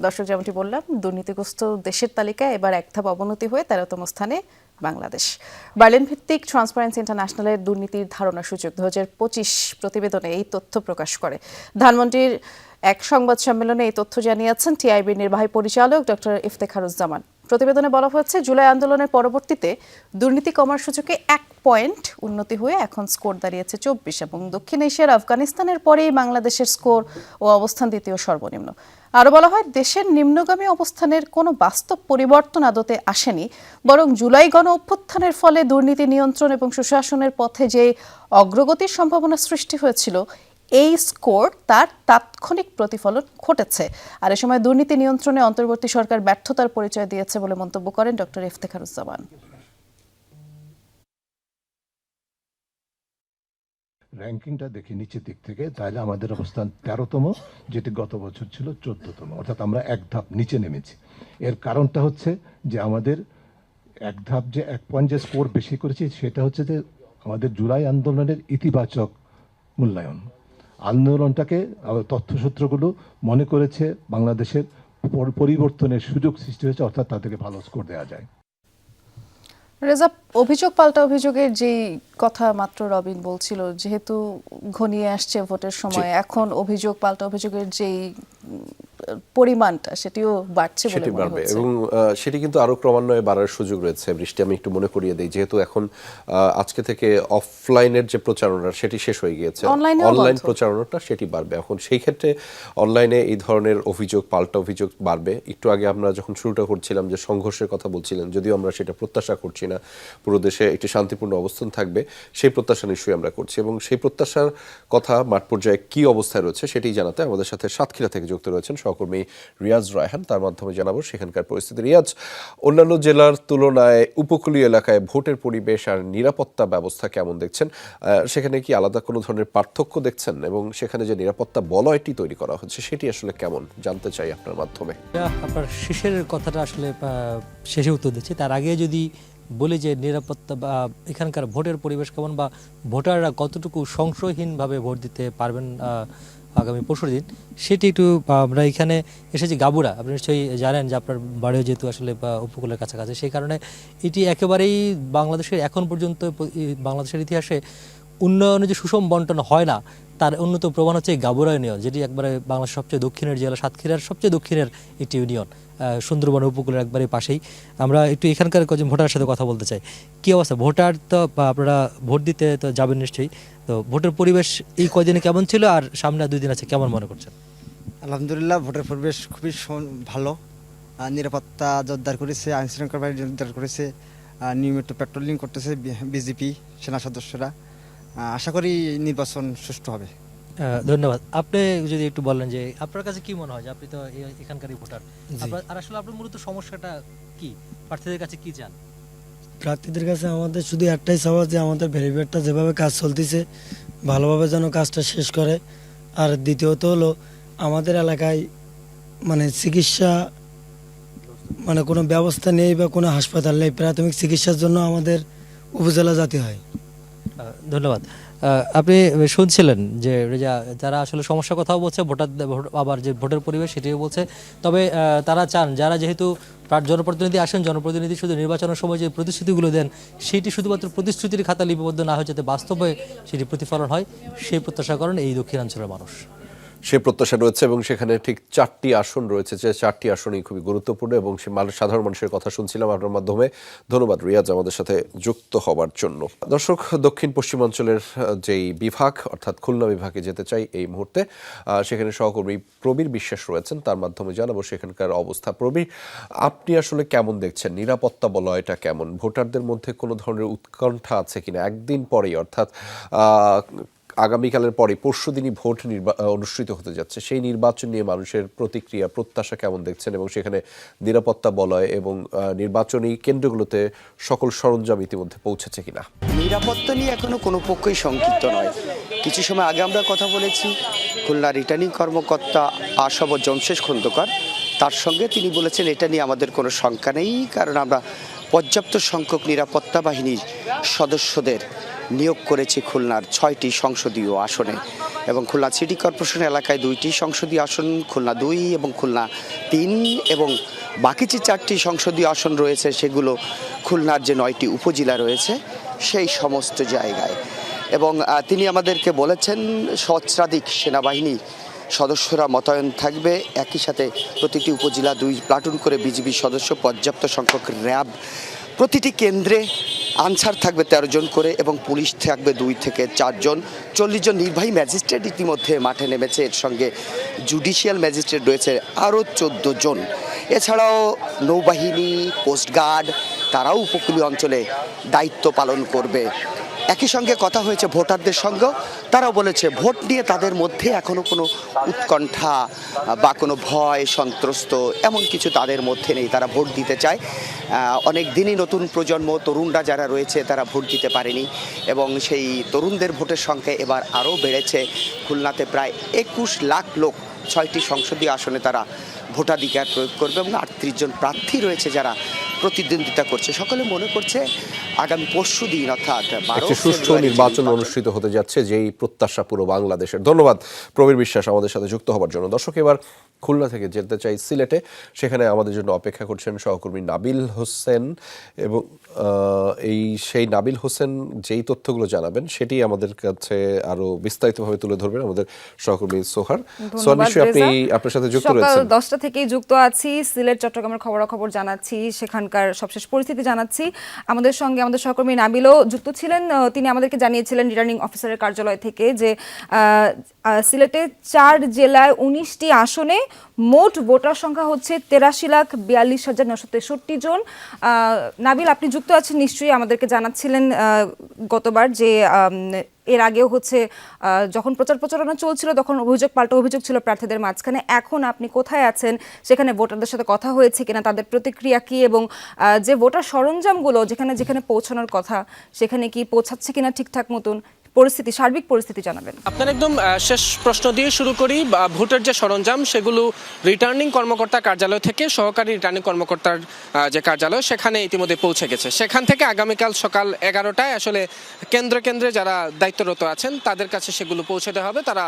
দর্শক, যেমনটি বললাম, দুর্নীতিগ্রস্ত দেশের তালিকায় এবার এক ধাপ অবনতি হয়ে 13তম স্থানে বাংলাদেশ। বার্লিন ভিত্তিক ট্রান্সপারেন্সি ইন্টারন্যাশনালের দুর্নীতির ধারণা সূচক 2025 প্রতিবেদনে এই তথ্য প্রকাশ করে। ধানমন্ডির এক সংবাদ সম্মেলনে এই তথ্য জানিয়েছেন টিআইবির নির্বাহী পরিচালক ডক্টর ইফতেখারুজ্জামান। প্রতিবেদনে বলা হয়েছে, জুলাই আন্দোলনের পরবর্তীতে দুর্নীতি কমার সূচকে 1 পয়েন্ট উন্নতি হয়ে এখন স্কোর দাঁড়িয়েছে 24, এবং দক্ষিণ এশিয়ার আফগানিস্তানের পরেই বাংলাদেশের স্কোর ও অবস্থান দ্বিতীয় সর্বনিম্ন। আরও বলা হয়, দেশের নিম্নগামী অবস্থানের কোনো বাস্তব পরিবর্তন আদতে আসেনি, বরং জুলাই গণ অভ্যুত্থানের ফলে দুর্নীতি নিয়ন্ত্রণ এবং সুশাসনের পথে যে অগ্রগতির সম্ভাবনা সৃষ্টি হয়েছিল, এই স্কোর তার তাৎক্ষণিক প্রতিফলন ঘটেছে। আর এ সময় দুর্নীতি নিয়ন্ত্রণে অন্তর্বর্তী সরকার ব্যর্থতার পরিচয় দিয়েছে বলে মন্তব্য করেন ডক্টর ইফতেখারুজ্জামান। র্যাঙ্কিংটা দেখি নিচের দিক থেকে, তাহলে আমাদের অবস্থান 13তম, যেটি গত বছর ছিল 14তম, অর্থাৎ আমরা এক ধাপ নিচে নেমেছি। এর কারণটা হচ্ছে যে আমাদের এক ধাপ যে 1 পয়েন্ট যে স্কোর বেশি করেছি, সেটা হচ্ছে যে আমাদের জুলাই আন্দোলনের ইতিবাচক মূল্যায়ন। আন্দোলনটাকে তথ্যসূত্রগুলো মনে করেছে বাংলাদেশের পরিবর্তনের সুযোগ সৃষ্টি হয়েছে, অর্থাৎ তাদেরকে ভালো স্কোর দেওয়া যায়। রেজা, অভিযোগ পাল্টা অভিযোগের যে কথা মাত্র রবিন বলছিল, যেহেতু ঘনিয়ে আসছে ভোটের সময়, এখন অভিযোগ পাল্টা অভিযোগের যেই পরিমাণটা সেটিও বাড়ছে বলে মনে হচ্ছে, এবং সেটি কিন্তু আরো ক্রমান্বয়ে বাড়ার সুযোগ রয়েছে। বৃষ্টি, আমি একটু মনে করিয়ে দেই, যেহেতু এখন আজকে থেকে অফলাইনের যে প্রচারণা সেটি শেষ হয়ে গিয়েছে, অনলাইন প্রচারণাটা সেটি বাড়বে। এখন সেই ক্ষেত্রে অনলাইনে এই ধরনের অভিযোগ, পাল্টা অভিযোগ বাড়বে। একটু আগে আমরা যখন শুরুটা করছিলাম যে সংঘর্ষের কথা বলছিলেন, যদিও আমরা সেটা প্রত্যাশা করছি না, পুরো দেশে একটি শান্তিপূর্ণ অবস্থান থাকবে, সেই প্রত্যাশা নিশ্চয়ই আমরা করছি। এবং সেই প্রত্যাশার কথা মাঠ পর্যায়ে কি অবস্থায় রয়েছে সেটি জানাতে আমাদের সাথে সাতক্ষীরা থেকে যুক্ত রয়েছেন সহকর্মী রিয়াজ রায়হান। তার মাধ্যমে জানাবো সেখানকার পরিস্থিতি। রিয়াজ, অন্যান্য জেলার তুলনায় উপকূলীয় এলাকায় ভোটের পরিবেশ আর নিরাপত্তা ব্যবস্থা কেমন দেখছেন? সেখানে কি আলাদা কোনো ধরনের পার্থক্য দেখছেন? এবং সেখানে যে নিরাপত্তা বলয়টি তৈরি করা হচ্ছে সেটি আসলে কেমন, জানতে চাই আপনার মাধ্যমে। আপনার শেষের কথাটা আসলে শেষে উত্তর দিচ্ছি, তার আগে যদি বলি যে নিরাপত্তা বা এখানকার ভোটের পরিবেশ কেমন, বা ভোটাররা কতটুকু সংশয়হীনভাবে ভোট দিতে পারবেন আগামী 25 দিন, সেটি একটু আমরা এখানে এসেছি গাবুরা। আপনি নিশ্চয়ই জানেন যে আপনার বাড়িও যেহেতু আসলে উপকূলের কাছাকাছি, সেই কারণে এটি একেবারেই বাংলাদেশের এখন পর্যন্ত বাংলাদেশের ইতিহাসে উন্নয়নে যে সুষম বন্টন হয় না তার অন্যতম প্রমাণ হচ্ছে এই গাবুরা ইউনিয়ন, যেটি একবারে বাংলাদেশের সবচেয়ে দক্ষিণের জেলা, সাতক্ষীরার সবচেয়ে দক্ষিণের একটি ইউনিয়ন, সুন্দরবন উপকূলের একবারে পাশেই। আমরা একটু এখানকার কয়েকজন ভোটারের সাথে কথা বলতে চাই। কী অবস্থা, ভোটার তো আপনারা ভোট দিতে তো যাবেন নিশ্চয়ই, তো ভোটের পরিবেশ এই কয়দিনে কেমন ছিল আর সামনে 2 দিন আছে কেমন মনে করছেন? আলহামদুলিল্লাহ, ভোটের পরিবেশ খুবই ভালো। নিরাপত্তা জোরদার করেছে, আইন শৃঙ্খলা বাহিনী জোরদার করেছে, নিয়মিত পেট্রোলিং করতেছে বিজেপি সেনা সদস্যরা। আশা করি নির্বাচন সুষ্ঠু হবে। ধন্যবাদ। আপনি যদি একটু বলেন যে আপনার কাছে কি মনে হয়, যে আপনি তো এখানকারই ভোটার, আর আসলে আপনার মূলত সমস্যাটা কি, প্রার্থীদের কাছে কি চান? প্রার্থীদের কাছে আমাদের শুধু একটাই চাওয়া যে আমাদের ভেরিফায়ারটা যেভাবে কাজ চলতেছে ভালোভাবে যেন কাজটা শেষ করে। আর দ্বিতীয়ত হলো আমাদের এলাকায় মানে চিকিৎসা মানে কোনো ব্যবস্থা নেই বা কোনো হাসপাতাল নেই, প্রাথমিক চিকিৎসার জন্য আমাদের উপজেলা যেতে হয়। ধন্যবাদ। আপনি শুনছিলেন যে যারা আসলে সমস্যার কথাও বলছে, আবার যে ভোটের পরিবেশ সেটিও বলছে। তবে তারা চান যারা যেহেতু জনপ্রতিনিধি আসেন, জনপ্রতিনিধি শুধু নির্বাচনের সময় যে প্রতিশ্রুতিগুলো দেন সেটি শুধুমাত্র প্রতিশ্রুতির খাতা লিপিবদ্ধ না হয়, যাতে বাস্তবে সেটি প্রতিফলন হয়, সেই প্রত্যাশা করেন এই দক্ষিণাঞ্চলের মানুষ। সে প্রত্যাশা রয়েছে এবং সেখানে ঠিক 4টি আসন রয়েছে, যে 4টি আসনই খুবই গুরুত্বপূর্ণ এবং সে সাধারণ মানুষের কথা শুনছিলাম আপনার মাধ্যমে। ধন্যবাদ রিয়াজ আমাদের সাথে যুক্ত হবার জন্য। দর্শক, দক্ষিণ পশ্চিমাঞ্চলের যেই বিভাগ অর্থাৎ খুলনা বিভাগে যেতে চাই এই মুহূর্তে। সেখানে সহকর্মী প্রবীর বিশ্বাস রয়েছেন, তার মাধ্যমে জানাবো সেখানকার অবস্থা। প্রবীর, আপনি আসলে কেমন দেখছেন, নিরাপত্তা বলয়টা কেমন, ভোটারদের মধ্যে কোনো ধরনের উৎকণ্ঠা আছে কিনা? একদিন পরেই অর্থাৎ আগামীকালের পরে পরশুদিনই ভোট অনুষ্ঠিত হতে যাচ্ছে, সেই নির্বাচন নিয়ে মানুষের প্রতিক্রিয়া প্রত্যাশা কেমন দেখছেন, এবং সেখানে নিরাপত্তা বলয় এবং নির্বাচনী কেন্দ্রগুলোতে সকল সরঞ্জাম ইতিমধ্যে পৌঁছেছে কিনা? নিরাপত্তা নিয়ে এখনো কোনো পক্ষই সংক্ষিপ্ত নয়। কিছু সময় আগে আমরা কথা বলেছি খুলনা রিটার্নিং কর্মকর্তা আশাব জমশেদ খন্দকার, তার সঙ্গে তিনি বলেছেন এটা নিয়ে আমাদের কোনো শঙ্কা নেই, কারণ আমরা পর্যাপ্ত সংখ্যক নিরাপত্তা বাহিনীর সদস্যদের নিয়োগ করেছি খুলনার 6টি সংসদীয় আসনে, এবং খুলনা সিটি কর্পোরেশন এলাকায় 2টি সংসদীয় আসন, খুলনা 2 এবং খুলনা 3, এবং বাকি যে 4টি সংসদীয় আসন রয়েছে সেগুলো খুলনার যে 9টি উপজেলা রয়েছে সেই সমস্ত জায়গায়। এবং তিনি আমাদেরকে বলেছেন সহস্রাধিক সেনাবাহিনী সদস্যরা মোতায়েন থাকবে, একই সাথে প্রতিটি উপজেলা 2 প্লাটুন করে বিজিবি সদস্য, পর্যাপ্ত সংখ্যক র্যাব, প্রতিটি কেন্দ্রে আনসার থাকবে 13 জন করে, এবং পুলিশ থাকবে 2 থেকে 4 জন। 40 জন নির্বাহী ম্যাজিস্ট্রেট ইতিমধ্যে মাঠে নেমেছে, এর সঙ্গে জুডিশিয়াল ম্যাজিস্ট্রেট রয়েছে আরও 14 জন। এছাড়াও নৌবাহিনী, কোস্টগার্ড তারাও উপকূলীয় অঞ্চলে দায়িত্ব পালন করবে। একই সঙ্গে কথা হয়েছে ভোটারদের সঙ্গেও, তারাও বলেছে ভোট নিয়ে তাদের মধ্যে এখনও কোনো উৎকণ্ঠা বা কোনো ভয় সন্ত্রস্ত এমন কিছু তাদের মধ্যে নেই, তারা ভোট দিতে চায়। অনেক দিনই নতুন প্রজন্ম তরুণরা যারা রয়েছে তারা ভোট দিতে পারেনি, এবং সেই তরুণদের ভোটের সংখ্যা এবার আরও বেড়েছে। খুলনাতে প্রায় 21 লাখ লোক 6টি সংসদীয় আসনে তারা ভোটাধিকার প্রয়োগ করবে, এবং 38 জন প্রার্থী রয়েছে যারা প্রতিদ্বন্দ্বিতা করছে। সকলে মনে করছে আগামী পরশুদিন অর্থাৎ সুষ্ঠু নির্বাচন অনুষ্ঠিত হতে যাচ্ছে, যেই প্রত্যাশা পুরো বাংলাদেশের। ধন্যবাদ প্রবীর বিশ্বাস আমাদের সাথে যুক্ত হবার জন্য। দর্শক, এবার খুলনা থেকে যেতে চাই সিলেটে, সেখানে আমাদের জন্য অপেক্ষা করছেন সহকর্মী নাবিল হোসেন, এবং সেই নাবিল হোসেন যেই তথ্যগুলো জানাবেন সেটি আমাদের কাছে আরো বিস্তারিতভাবে তুলে ধরবেন আমাদের সহকর্মী সোহার। নিশ্চয়ই আপনি আপনার সাথে যুক্ত রয়েছেন। সকাল 10টা থেকেই যুক্ত আছি, সিলেট চট্টগ্রামের খবরাখবর জানাচ্ছি, সেখানকার সবশেষ পরিস্থিতি জানাচ্ছি। আমাদের সঙ্গে আমাদের সহকর্মী নাবিলও যুক্ত ছিলেন, তিনি আমাদেরকে জানিয়েছিলেন রিটার্নিং অফিসারের কার্যালয় থেকে যে সিলেটে 4 জেলায় 19টি আসনে মোট ভোটার সংখ্যা হচ্ছে 83,42,963 জন। নাবিল, আপনি যুক্ত আছেন নিশ্চয়ই, আমাদেরকে জানাচ্ছিলেন গতবার যে এর আগেও হচ্ছে যখন প্রচারণা চলছিল তখন অভিযোগ পাল্টা অভিযোগ ছিল প্রার্থীদের মাঝখানে। এখন আপনি কোথায় আছেন, সেখানে ভোটারদের সাথে কথা হয়েছে কিনা, তাদের প্রতিক্রিয়া কি, এবং যে ভোটার সরঞ্জামগুলো যেখানে যেখানে পৌঁছানোর কথা সেখানে কি পৌঁছাচ্ছে কিনা ঠিকঠাক মতন, পরিস্থিতি, সার্বিক পরিস্থিতি জানাবেন। আপনার একদম শেষ প্রশ্ন দিয়ে শুরু করি। ভোটের যে সরঞ্জাম সেগুলো রিটার্নিং কর্মকর্তা কার্যালয় থেকে সহকারী রিটার্নিং কর্মকর্তার যে কার্যালয় সেখানে ইতিমধ্যে পৌঁছে গেছে। সেখান থেকে আগামীকাল সকাল 11টায় আসলে কেন্দ্রে কেন্দ্রে যারা দায়িত্বরত আছেন তাদের কাছে সেগুলো পৌঁছে দেওয়া হবে, তারা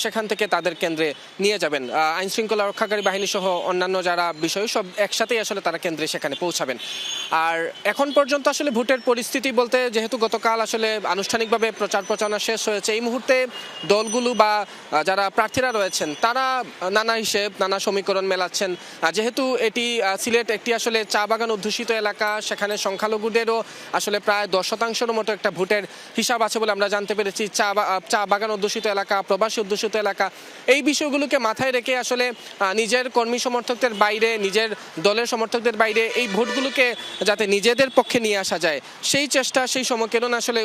সেখান থেকে তাদের কেন্দ্রে নিয়ে যাবেন। আইন শৃঙ্খলা রক্ষাকারী বাহিনী সহ অন্যান্য যারা বিষয় সব একসাথেই আসলে তারা কেন্দ্রে সেখানে পৌঁছাবেন। আর এখন পর্যন্ত আসলে ভোটের পরিস্থিতি বলতে, যেহেতু গতকাল আসলে আনুষ্ঠানিকভাবে প্রচার প্রচার প্রচারণা শেষ হয়েছে। এই মুহূর্তে দলগুলো বা যারা প্রার্থীরা রয়েছেন তারা নানা হিসেব নানা সমীকরণ মেলাচ্ছেন। যেহেতু এটি সিলেট একটি আসলে চা বাগান অধ্যুষিত এলাকা, সেখানে সংখ্যালঘুদেরও আসলে প্রায় 10% মতো একটা ভোটের হিসাব আছে বলে আমরা জানতে পেরেছি। চা বাগান অধ্যুষিত এলাকা, প্রবাসী অধ্যুষিত এলাকা, এই বিষয়গুলোকে মাথায় রেখে আসলে নিজের কর্মী সমর্থকদের বাইরে, নিজের দলের সমর্থকদের বাইরে এই ভোটগুলোকে যাতে নিজেদের পক্ষে নিয়ে আসা যায় সেই চেষ্টা, সেই সমীকরণ আসলে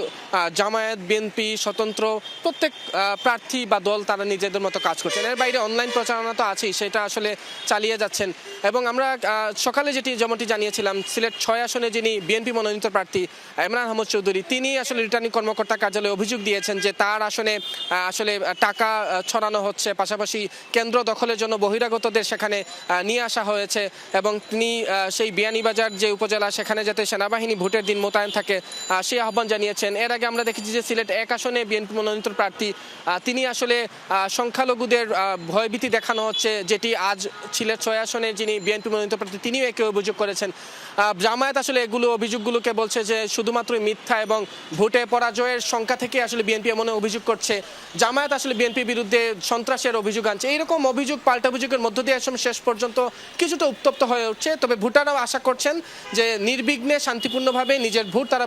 জামায়াত, বিএনপি, স্বতন্ত্র প্রত্যেক প্রার্থী বা দল তারা নিজেদের মতো কাজ করছেন। এর বাইরে অনলাইন প্রচারণা তো আছেই, সেটা আসলে চালিয়ে যাচ্ছেন। এবং আমরা সকালে যেমনটি জানিয়েছিলাম, সিলেট 6 আসনে যিনি বিএনপি মনোনীত প্রার্থী ইমরান আহমদ চৌধুরী, তিনি আসলে রিটার্নিং কর্মকর্তা কার্যালয়ে অভিযোগ দিয়েছেন যে তার আসনে আসলে টাকা ছড়ানো হচ্ছে, পাশাপাশি কেন্দ্র দখলের জন্য বহিরাগতদের সেখানে নিয়ে আসা হয়েছে এবং তিনি সেই বিয়ানীবাজার যে উপজেলা সেখানে যাতে সেনাবাহিনী ভোটের দিন মোতায়েন থাকে সেই আহ্বান জানিয়েছেন। এর আগে আমরা দেখেছি যে সিলেট 1 আসনে বিএনপি মনোনীত প্রার্থী তিনি আসলে সংখ্যালঘুদের ভয়ভীতি দেখানো হচ্ছে, যেটি আজ সিলেট 6 আসনে যিনি বিএনপি মনোনীত প্রার্থী তিনিও একে অভিযোগ করেছেন। জামায়াত আসলে এগুলো অভিযোগগুলোকে বলছে যে শুধুমাত্র মিথ্যা এবং ভোটে পরাজয়ের সংখ্যা থেকে আসলে বিএনপি এমন অভিযোগ করছে। জামায়াত আসলে বিএনপির বিরুদ্ধে সন্ত্রাসের অভিযোগ আনছে। এইরকম অভিযোগ, পাল্টা অভিযোগের মধ্য দিয়ে শেষ পর্যন্ত কিছুটা উত্তপ্ত হয়ে উঠছে। তবে ভোটাররাও আশা করছেন যে নির্বিঘ্নে শান্তিপূর্ণভাবে নিজের ভোট তারা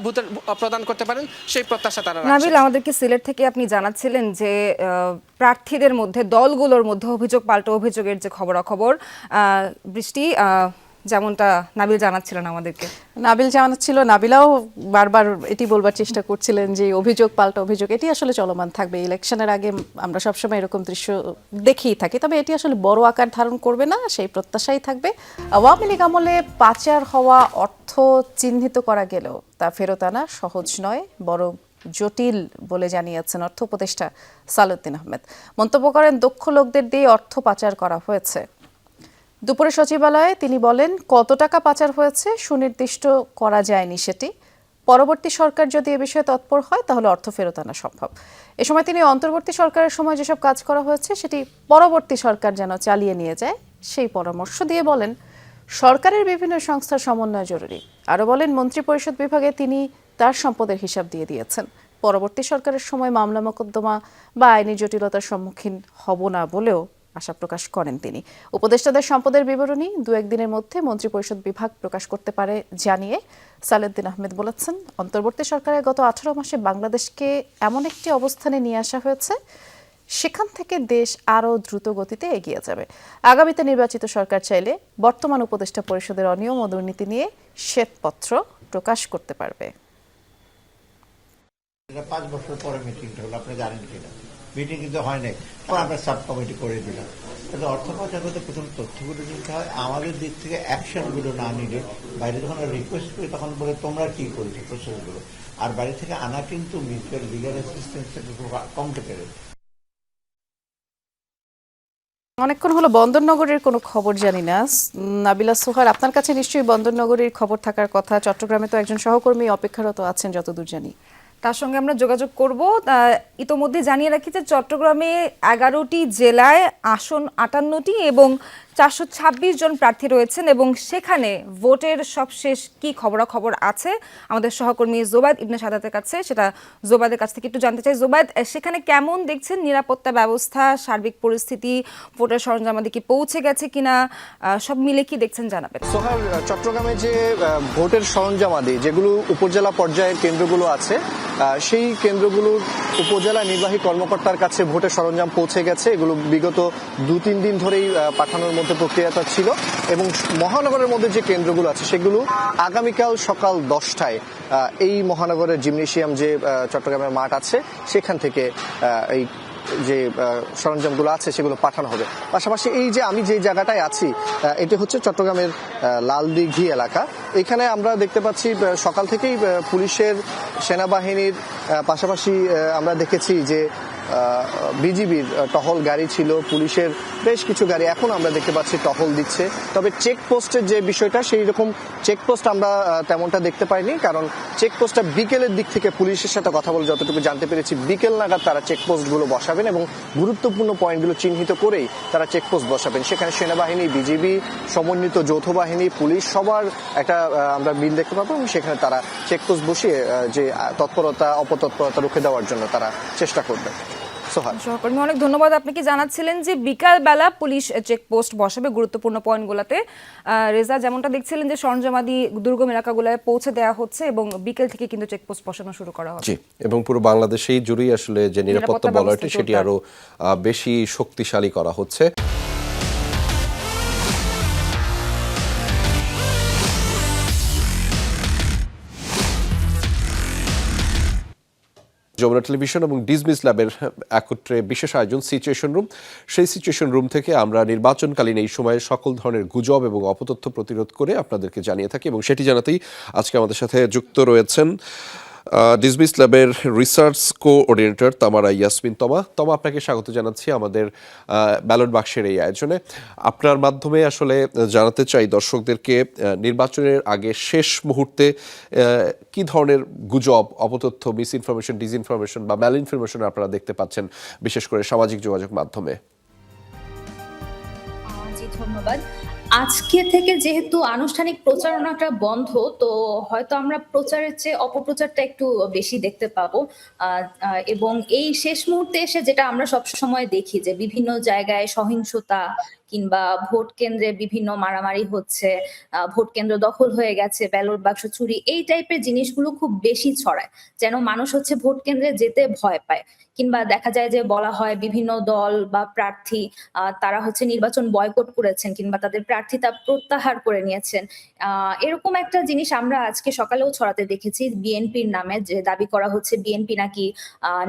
প্রদান করতে পারেন, সেই প্রত্যাশা তারা রাখছেন। নাবিল, আমাদেরকে সিলেট থেকে আপনি জানাচ্ছিলেন যে প্রার্থীদের মধ্যে, দলগুলোর মধ্যে অভিযোগ পাল্টা অভিযোগের যে খবরাখবর, বৃষ্টি যেমনটা নাবিল জানাচ্ছিলেন আমাদেরকে। নাবিলাও বারবার এটি বলবার চেষ্টা করছিলেন যে অভিযোগ পাল্টা অভিযোগ এটি আসলে চলমান থাকবে। ইলেকশনের আগে আমরা সবসময় এরকম দৃশ্য দেখেই থাকি, তবে এটি আসলে বড় আকার ধারণ করবে না, সেই প্রত্যাশাই থাকবে। আওয়ামী লীগ আমলে পাচার হওয়া অর্থ চিহ্নিত করা গেলেও তা ফেরত আনা সহজ নয়, বরং জটিল বলে জানিয়েছেন অর্থ উপদেষ্টা সালাউদ্দিন আহমেদ। মন্তব্য করেন, দক্ষ লোকদের দিয়ে অর্থ পাচার করা হয়েছে। দুপুরে সচিবালয়ে তিনি বলেন, কত টাকা পাচার হয়েছে সুনির্দিষ্ট করা যায়নি সেটি। পরবর্তী সরকার যদি এ বিষয়ে তৎপর হয় তাহলে অর্থ ফেরত আনা সম্ভব। এ সময় তিনি অন্তর্বর্তী সরকারের সময় যেসব কাজ করা হয়েছে সেটি পরবর্তী সরকার যেন চালিয়ে নিয়ে যায় সেই পরামর্শ দিয়ে বলেন, সরকারের বিভিন্ন সংস্থার সমন্বয় জরুরি। আরও বলেন, মন্ত্রিপরিষদ বিভাগে তিনি তার সম্পদের হিসাব দিয়ে দিয়েছেন। পরবর্তী সরকারের সময় মামলা মোকদ্দমা বা আইনি জটিলতার সম্মুখীন হব না বলেও আশা প্রকাশ করেন তিনি। উপদেষ্টাদের সম্পদের বিবরণী 2-1 দিনের মধ্যে মন্ত্রিপরিষদ বিভাগ প্রকাশ করতে পারে জানিয়ে সালাউদ্দিন আহমেদ বলেছেন, অন্তর্বর্তী সরকারের গত 18 মাসে বাংলাদেশকে এমন একটি অবস্থানে নিয়ে আসা হয়েছে সেখান থেকে দেশ আরও দ্রুত গতিতে এগিয়ে যাবে। আগামীতে নির্বাচিত সরকার চাইলে বর্তমান উপদেষ্টা পরিষদের অনিয়ম ও দুর্নীতি নিয়ে শ্বেতপত্র প্রকাশ করতে পারবে। 5 বছর পরে মিটিংটা হলো, আপনি জানেন কিনা? মিটিং কিন্তু হয় নাই, তখন আমরা সাব কমিটি করে দিলাম। তাহলে অর্থ পাচার করতে প্রথম তথ্যগুলো দিতে হয়, আমাদের দিক থেকে অ্যাকশনগুলো না নিলে বাইরে যখন রিকোয়েস্ট করি তখন বলে তোমরা কি করেছো প্রসেসগুলো, আর বাইরে থেকে আনা কিন্তু মিউচুয়াল লিগাল অ্যাসিস্ট্যান্স কমপ্লিকেটেড। অনেকক্ষণ হলো বন্দরনগরীর কোনো খবর জানি না। নাবিলা সোহার, আপনার কাছে নিশ্চয়ই বন্দরনগরীর খবর থাকার কথা। চট্টগ্রামে তো একজন সহকর্মী অপেক্ষারত আছেন যতদূর জানি, তার সঙ্গে আমরা যোগাযোগ করব। ইতোমধ্যে জানিয়ে রাখি যে চট্টগ্রামে 11টি জেলায় আসন 58টি এবং 426 জন প্রার্থী রয়েছেন এবং সেখানে ভোটের সবশেষ কি খবরাখবর আছে আমাদের সহকর্মী জোবায়েদ ইবনে সাদাতের কাছে, সেটা জোবায়েদের কাছ থেকে একটু জানতে চাই। জোবায়েদ, সেখানে কেমন দেখছেন নিরাপত্তা ব্যবস্থা, সার্বিক পরিস্থিতি, ভোটের সরঞ্জামাদি কি পৌঁছে গেছে কিনা, সব মিলে কি দেখছেন জানাবেন। সোহার, চট্টগ্রামে যে ভোটের সরঞ্জামাদি যেগুলো উপজেলা পর্যায়ের কেন্দ্রগুলো আছে সেই কেন্দ্রগুলোর উপজেলা নির্বাহী কর্মকর্তার কাছে ভোটের সরঞ্জাম পৌঁছে গেছে। এগুলো বিগত 2-3 দিন ধরেই পাঠানোর মধ্যে প্রক্রিয়াটা ছিল এবং মহানগরের মধ্যে যে কেন্দ্রগুলো আছে সেগুলো আগামীকাল সকাল 10টায় এই মহানগরের জিমনেশিয়াম যে চট্টগ্রামের মাঠ আছে সেখান থেকে এই যে সরঞ্জামগুলো আছে সেগুলো পাঠানো হবে। পাশাপাশি এই যে আমি যে জায়গাটায় আছি এটি হচ্ছে চট্টগ্রামের লালদিঘি এলাকা। এখানে আমরা দেখতে পাচ্ছি সকাল থেকেই পুলিশের, সেনাবাহিনীর পাশাপাশি আমরা দেখেছি যে বিজিবির টহল গাড়ি ছিল, পুলিশের বেশ কিছু গাড়ি এখন আমরা দেখতে পাচ্ছি টহল দিচ্ছে। তবে চেকপোস্টের যে বিষয়টা, সেই রকম চেকপোস্ট আমরা তেমনটা দেখতে পাইনি, কারণ চেকপোস্টটা বিকেলের দিক থেকে পুলিশের সাথে কথা বলে যতটুকু জানতে পেরেছি বিকেল নাগাদ তারা চেকপোস্টগুলো বসাবেন এবং গুরুত্বপূর্ণ পয়েন্টগুলো চিহ্নিত করেই তারা চেকপোস্ট বসাবেন। সেখানে সেনাবাহিনী, বিজিবি, সমন্বিত যৌথ বাহিনী, পুলিশ সবার একটা আমরা মিল দেখতে পাবো এবং সেখানে তারা চেকপোস্ট বসিয়ে যে তৎপরতা অপতৎপরতা রুখে দেওয়ার জন্য তারা চেষ্টা করবে। সহকর্মী অনেক ধন্যবাদ। আপনি কি জানাচ্ছিলেন যে বিকাল বেলা পুলিশ চেকপোস্ট বসাবে গুরুত্বপূর্ণ পয়েন্টগুলোতে? রেজা, যেমনটা দেখছিলেন যে সরঞ্জামাদি দুর্গম এলাকাগুলোয় পৌঁছে দেওয়া হচ্ছে এবং বিকেল থেকে কিন্তু চেকপোস্ট বসানো শুরু করা হবে। জি, এবং পুরো বাংলাদেশেই জুড়েই আসলে যে নিরাপত্তা বলয়টি সেটি আরো বেশি শক্তিশালী করা হচ্ছে। যমুনা টেলিভিশন এবং ডিজমিস ল্যাবের একত্রে বিশেষ আয়োজন সিচুয়েশন রুম। সেই সিচুয়েশন রুম থেকে আমরা নির্বাচনকালীন এই সময়ে সকল ধরনের গুজব এবং অপতথ্য প্রতিরোধ করে আপনাদেরকে জানিয়ে থাকি, এবং সেটি জানাতেই আজকে আমাদের সাথে যুক্ত রয়েছেন ডিজমিস ল্যাবের রিসার্চ কোঅর্ডিনেটর তামারা ইয়াসমিন তমা। আপনাকে স্বাগত জানাচ্ছি আমাদের ব্যালট বাক্সের এই আয়োজনে। আপনার মাধ্যমে আসলে জানাতে চাই দর্শকদেরকে, নির্বাচনের আগে শেষ মুহূর্তে কি ধরনের গুজব, অপতথ্য, মিস ইনফরমেশন, ডিসইনফরমেশন বা ম্যাল ইনফরমেশন আপনারা দেখতে পাচ্ছেন বিশেষ করে সামাজিক যোগাযোগ মাধ্যমে? জি, ধন্যবাদ। আজকে থেকে যেহেতু আনুষ্ঠানিক প্রচারণাটা বন্ধ, তো হয়তো আমরা প্রচারের চেয়ে অপপ্রচারটা একটু বেশি দেখতে পাবো। এবং এই শেষ মুহূর্তে এসে যেটা আমরা সব সময় দেখি যে বিভিন্ন জায়গায় সহিংসতা কিংবা ভোট কেন্দ্রে বিভিন্ন মারামারি হচ্ছে, ভোট কেন্দ্র দখল হয়ে গেছে, ব্যালট বাক্স চুরি, এই টাইপের জিনিসগুলো খুব বেশি ছড়ায়, যেন মানুষ হচ্ছে ভোট কেন্দ্রে যেতে ভয় পায়। কিংবা দেখা যায় যে বলা হয় বিভিন্ন দল বা প্রার্থী তারা হচ্ছে নির্বাচন বয়কট করেছেন কিংবা তাদের প্রার্থিতা প্রত্যাহার করে নিয়েছেন। এরকম একটা জিনিস আমরা আজকে সকালেও ছড়াতে দেখেছি বিএনপির নামে, যে দাবি করা হচ্ছে বিএনপি নাকি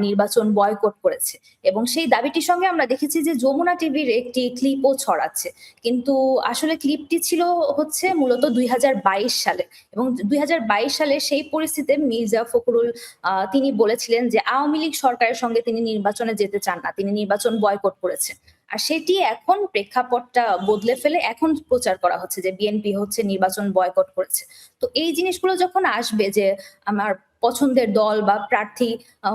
নির্বাচন বয়কট করেছে, এবং সেই দাবিটির সঙ্গে আমরা দেখেছি যে যমুনা টিভির একটি ক্লিপও ছড়াচ্ছে। কিন্তু আসলে ক্লিপটি ছিল হচ্ছে মূলত 2022 সালে, এবং 2022 সালে সেই পরিস্থিতিতে মির্জা ফখরুল তিনি বলেছিলেন যে আওয়ামী লীগ সরকারের সঙ্গে তিনি নির্বাচনে যেতে চান না, তিনি নির্বাচন বয়কট করেছেন। আর সেটি এখন প্রেক্ষাপটটা বদলে ফেলে এখন প্রচার করা হচ্ছে যে বিএনপি হচ্ছে নির্বাচন বয়কট করেছে। তো এই জিনিসগুলো যখন আসবে যে আমার পছন্দের দল বা প্রার্থী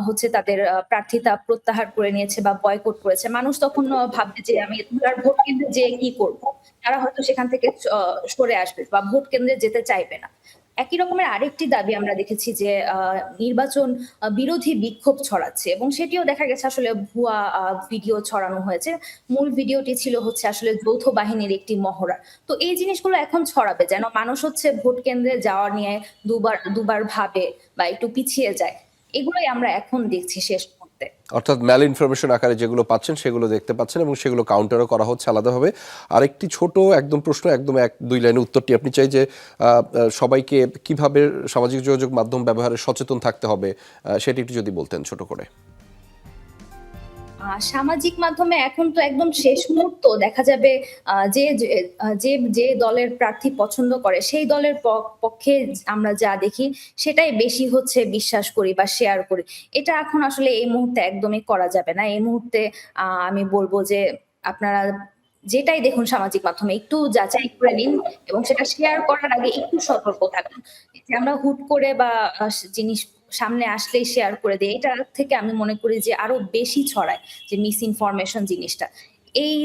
হচ্ছে তাদের প্রার্থিতা প্রত্যাহার করে নিয়েছে বা বয়কট করেছে, মানুষ তখন ভাববে যে আমি ভোট কেন্দ্রে যে কি করব, তারা হয়তো সেখান থেকে সরে আসবে বা ভোট কেন্দ্রে যেতে চাইবে না। একই রকমের আরেকটি দাবি আমরা দেখেছি যে নির্বাচন বিরোধী বিক্ষোভ ছড়াচ্ছে, এবং সেটিও দেখা গেছে আসলে ভুয়া ভিডিও ছড়ানো হয়েছে। মূল ভিডিওটি ছিল হচ্ছে আসলে যৌথ বাহিনীর একটি মহড়া। তো এই জিনিসগুলো এখন ছড়াবে যেন মানুষ হচ্ছে ভোট কেন্দ্রে যাওয়া নিয়ে দুবার ভাবে বা একটু পিছিয়ে যায়। এগুলোই আমরা এখন দেখছি শেষ মুহূর্তে। অর্থাৎ ম্যাল ইনফরমেশন আকারে যেগুলো পাচ্ছেন সেগুলো দেখতে পাচ্ছেন এবং সেগুলো কাউন্টারও করা হচ্ছে আলাদাভাবে। আরেকটি ছোট একদম প্রশ্ন, একদম 1-2 লাইনের উত্তরটি আপনি চাই যে সবাইকে কিভাবে সামাজিক যোগাযোগ মাধ্যম ব্যবহারে সচেতন থাকতে হবে সেটি একটু যদি বলতেন ছোট করে। সামাজিক মাধ্যমে এখন তো একদম শেষ মুহূর্ত, দেখা যাবে যে যে দলের প্রার্থী পছন্দ করে সেই দলের পক্ষে আমরা যা দেখি সেটাই বেশি হচ্ছে বিশ্বাস করি বা শেয়ার করি। এটা এখন আসলে এই মুহূর্তে একদমই করা যাবে না। এই মুহূর্তে আমি বলবো যে আপনারা যেটাই দেখুন সামাজিক মাধ্যমে একটু যাচাই করে নিন এবং সেটা শেয়ার করার আগে একটু সতর্ক থাকুন। আমরা হুট করে বা জিনিস সামনে আসলেই শেয়ার করে দেয়, এটা থেকে আমি মনে করি যে আরো বেশি ছড়ায় যে মিস ইনফরমেশন জিনিসটা। এই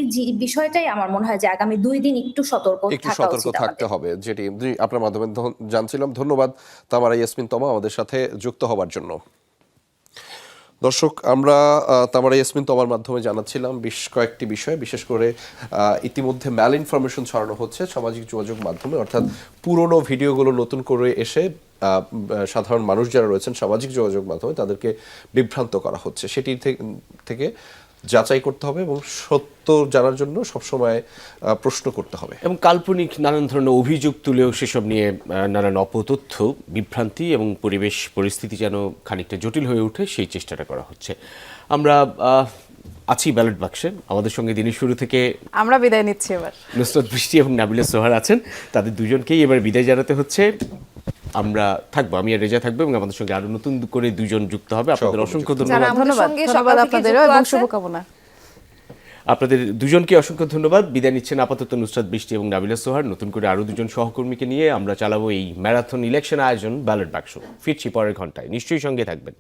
বিষয়টাই আমার মনে হয় যে আগামী 2 দিন একটু সতর্ক থাকতে হবে, যেটি আপনার মাধ্যমে জানছিলাম। ধন্যবাদ তামারা ইয়াসমিন তমা আমাদের সাথে যুক্ত হবার জন্য। দর্শক, আমরা তামারা ইয়াসমিন তমার মাধ্যমে জানাচ্ছিলাম বেশ কয়েকটি বিষয়, বিশেষ করে ইতিমধ্যে ম্যাল ইনফরমেশন ছড়ানো হচ্ছে সামাজিক যোগাযোগ মাধ্যমে, অর্থাৎ পুরনো ভিডিওগুলো নতুন করে এসে সাধারণ মানুষ যারা রয়েছেন সামাজিক যোগাযোগ মাধ্যমে তাদেরকে বিভ্রান্ত করা হচ্ছে। সেটি থেকে যাচাই করতে হবে এবং সত্য জানার জন্য সবসময় প্রশ্ন করতে হবে, এবং কাল্পনিক নানান ধরনের অভিযোগ তুলেও সেসব নিয়ে নানান অপতথ্য, বিভ্রান্তি এবং পরিবেশ পরিস্থিতি যেন খানিকটা জটিল হয়ে ওঠে সেই চেষ্টাটা করা হচ্ছে। আমরা আছি ব্যালট বাক্সে, আমাদের সঙ্গে দিনের শুরু থেকে আমরা বিদায় নিচ্ছি। এবার নুসরাত বৃষ্টি এবং নাবিলা সোহার আছেন, তাদের দুজনকেই এবার বিদায় জানাতে হচ্ছে। আমরা থাকবো, আমি আর রেজা থাকবো এবং আমাদের সঙ্গে আরো নতুন করে দুজন যুক্ত হবে। আপনাদের অসংখ্য ধন্যবাদ। ধন্যবাদ আপনাদেরও এবং শুভকামনা। আপনাদের দুজনকে অসংখ্য ধন্যবাদ। বিদায় নিচ্ছেন আপাতত নুসরাত বৃষ্টি এবং নাবিলা সোহার। নতুন করে আরো দুজন সহকর্মীকে নিয়ে আমরা চালাবো এই ম্যারাথন ইলেকশন আয়োজন ব্যালট বাক্স। ফিরছি পরের ঘন্টায়, নিশ্চয়ই সঙ্গে থাকবেন।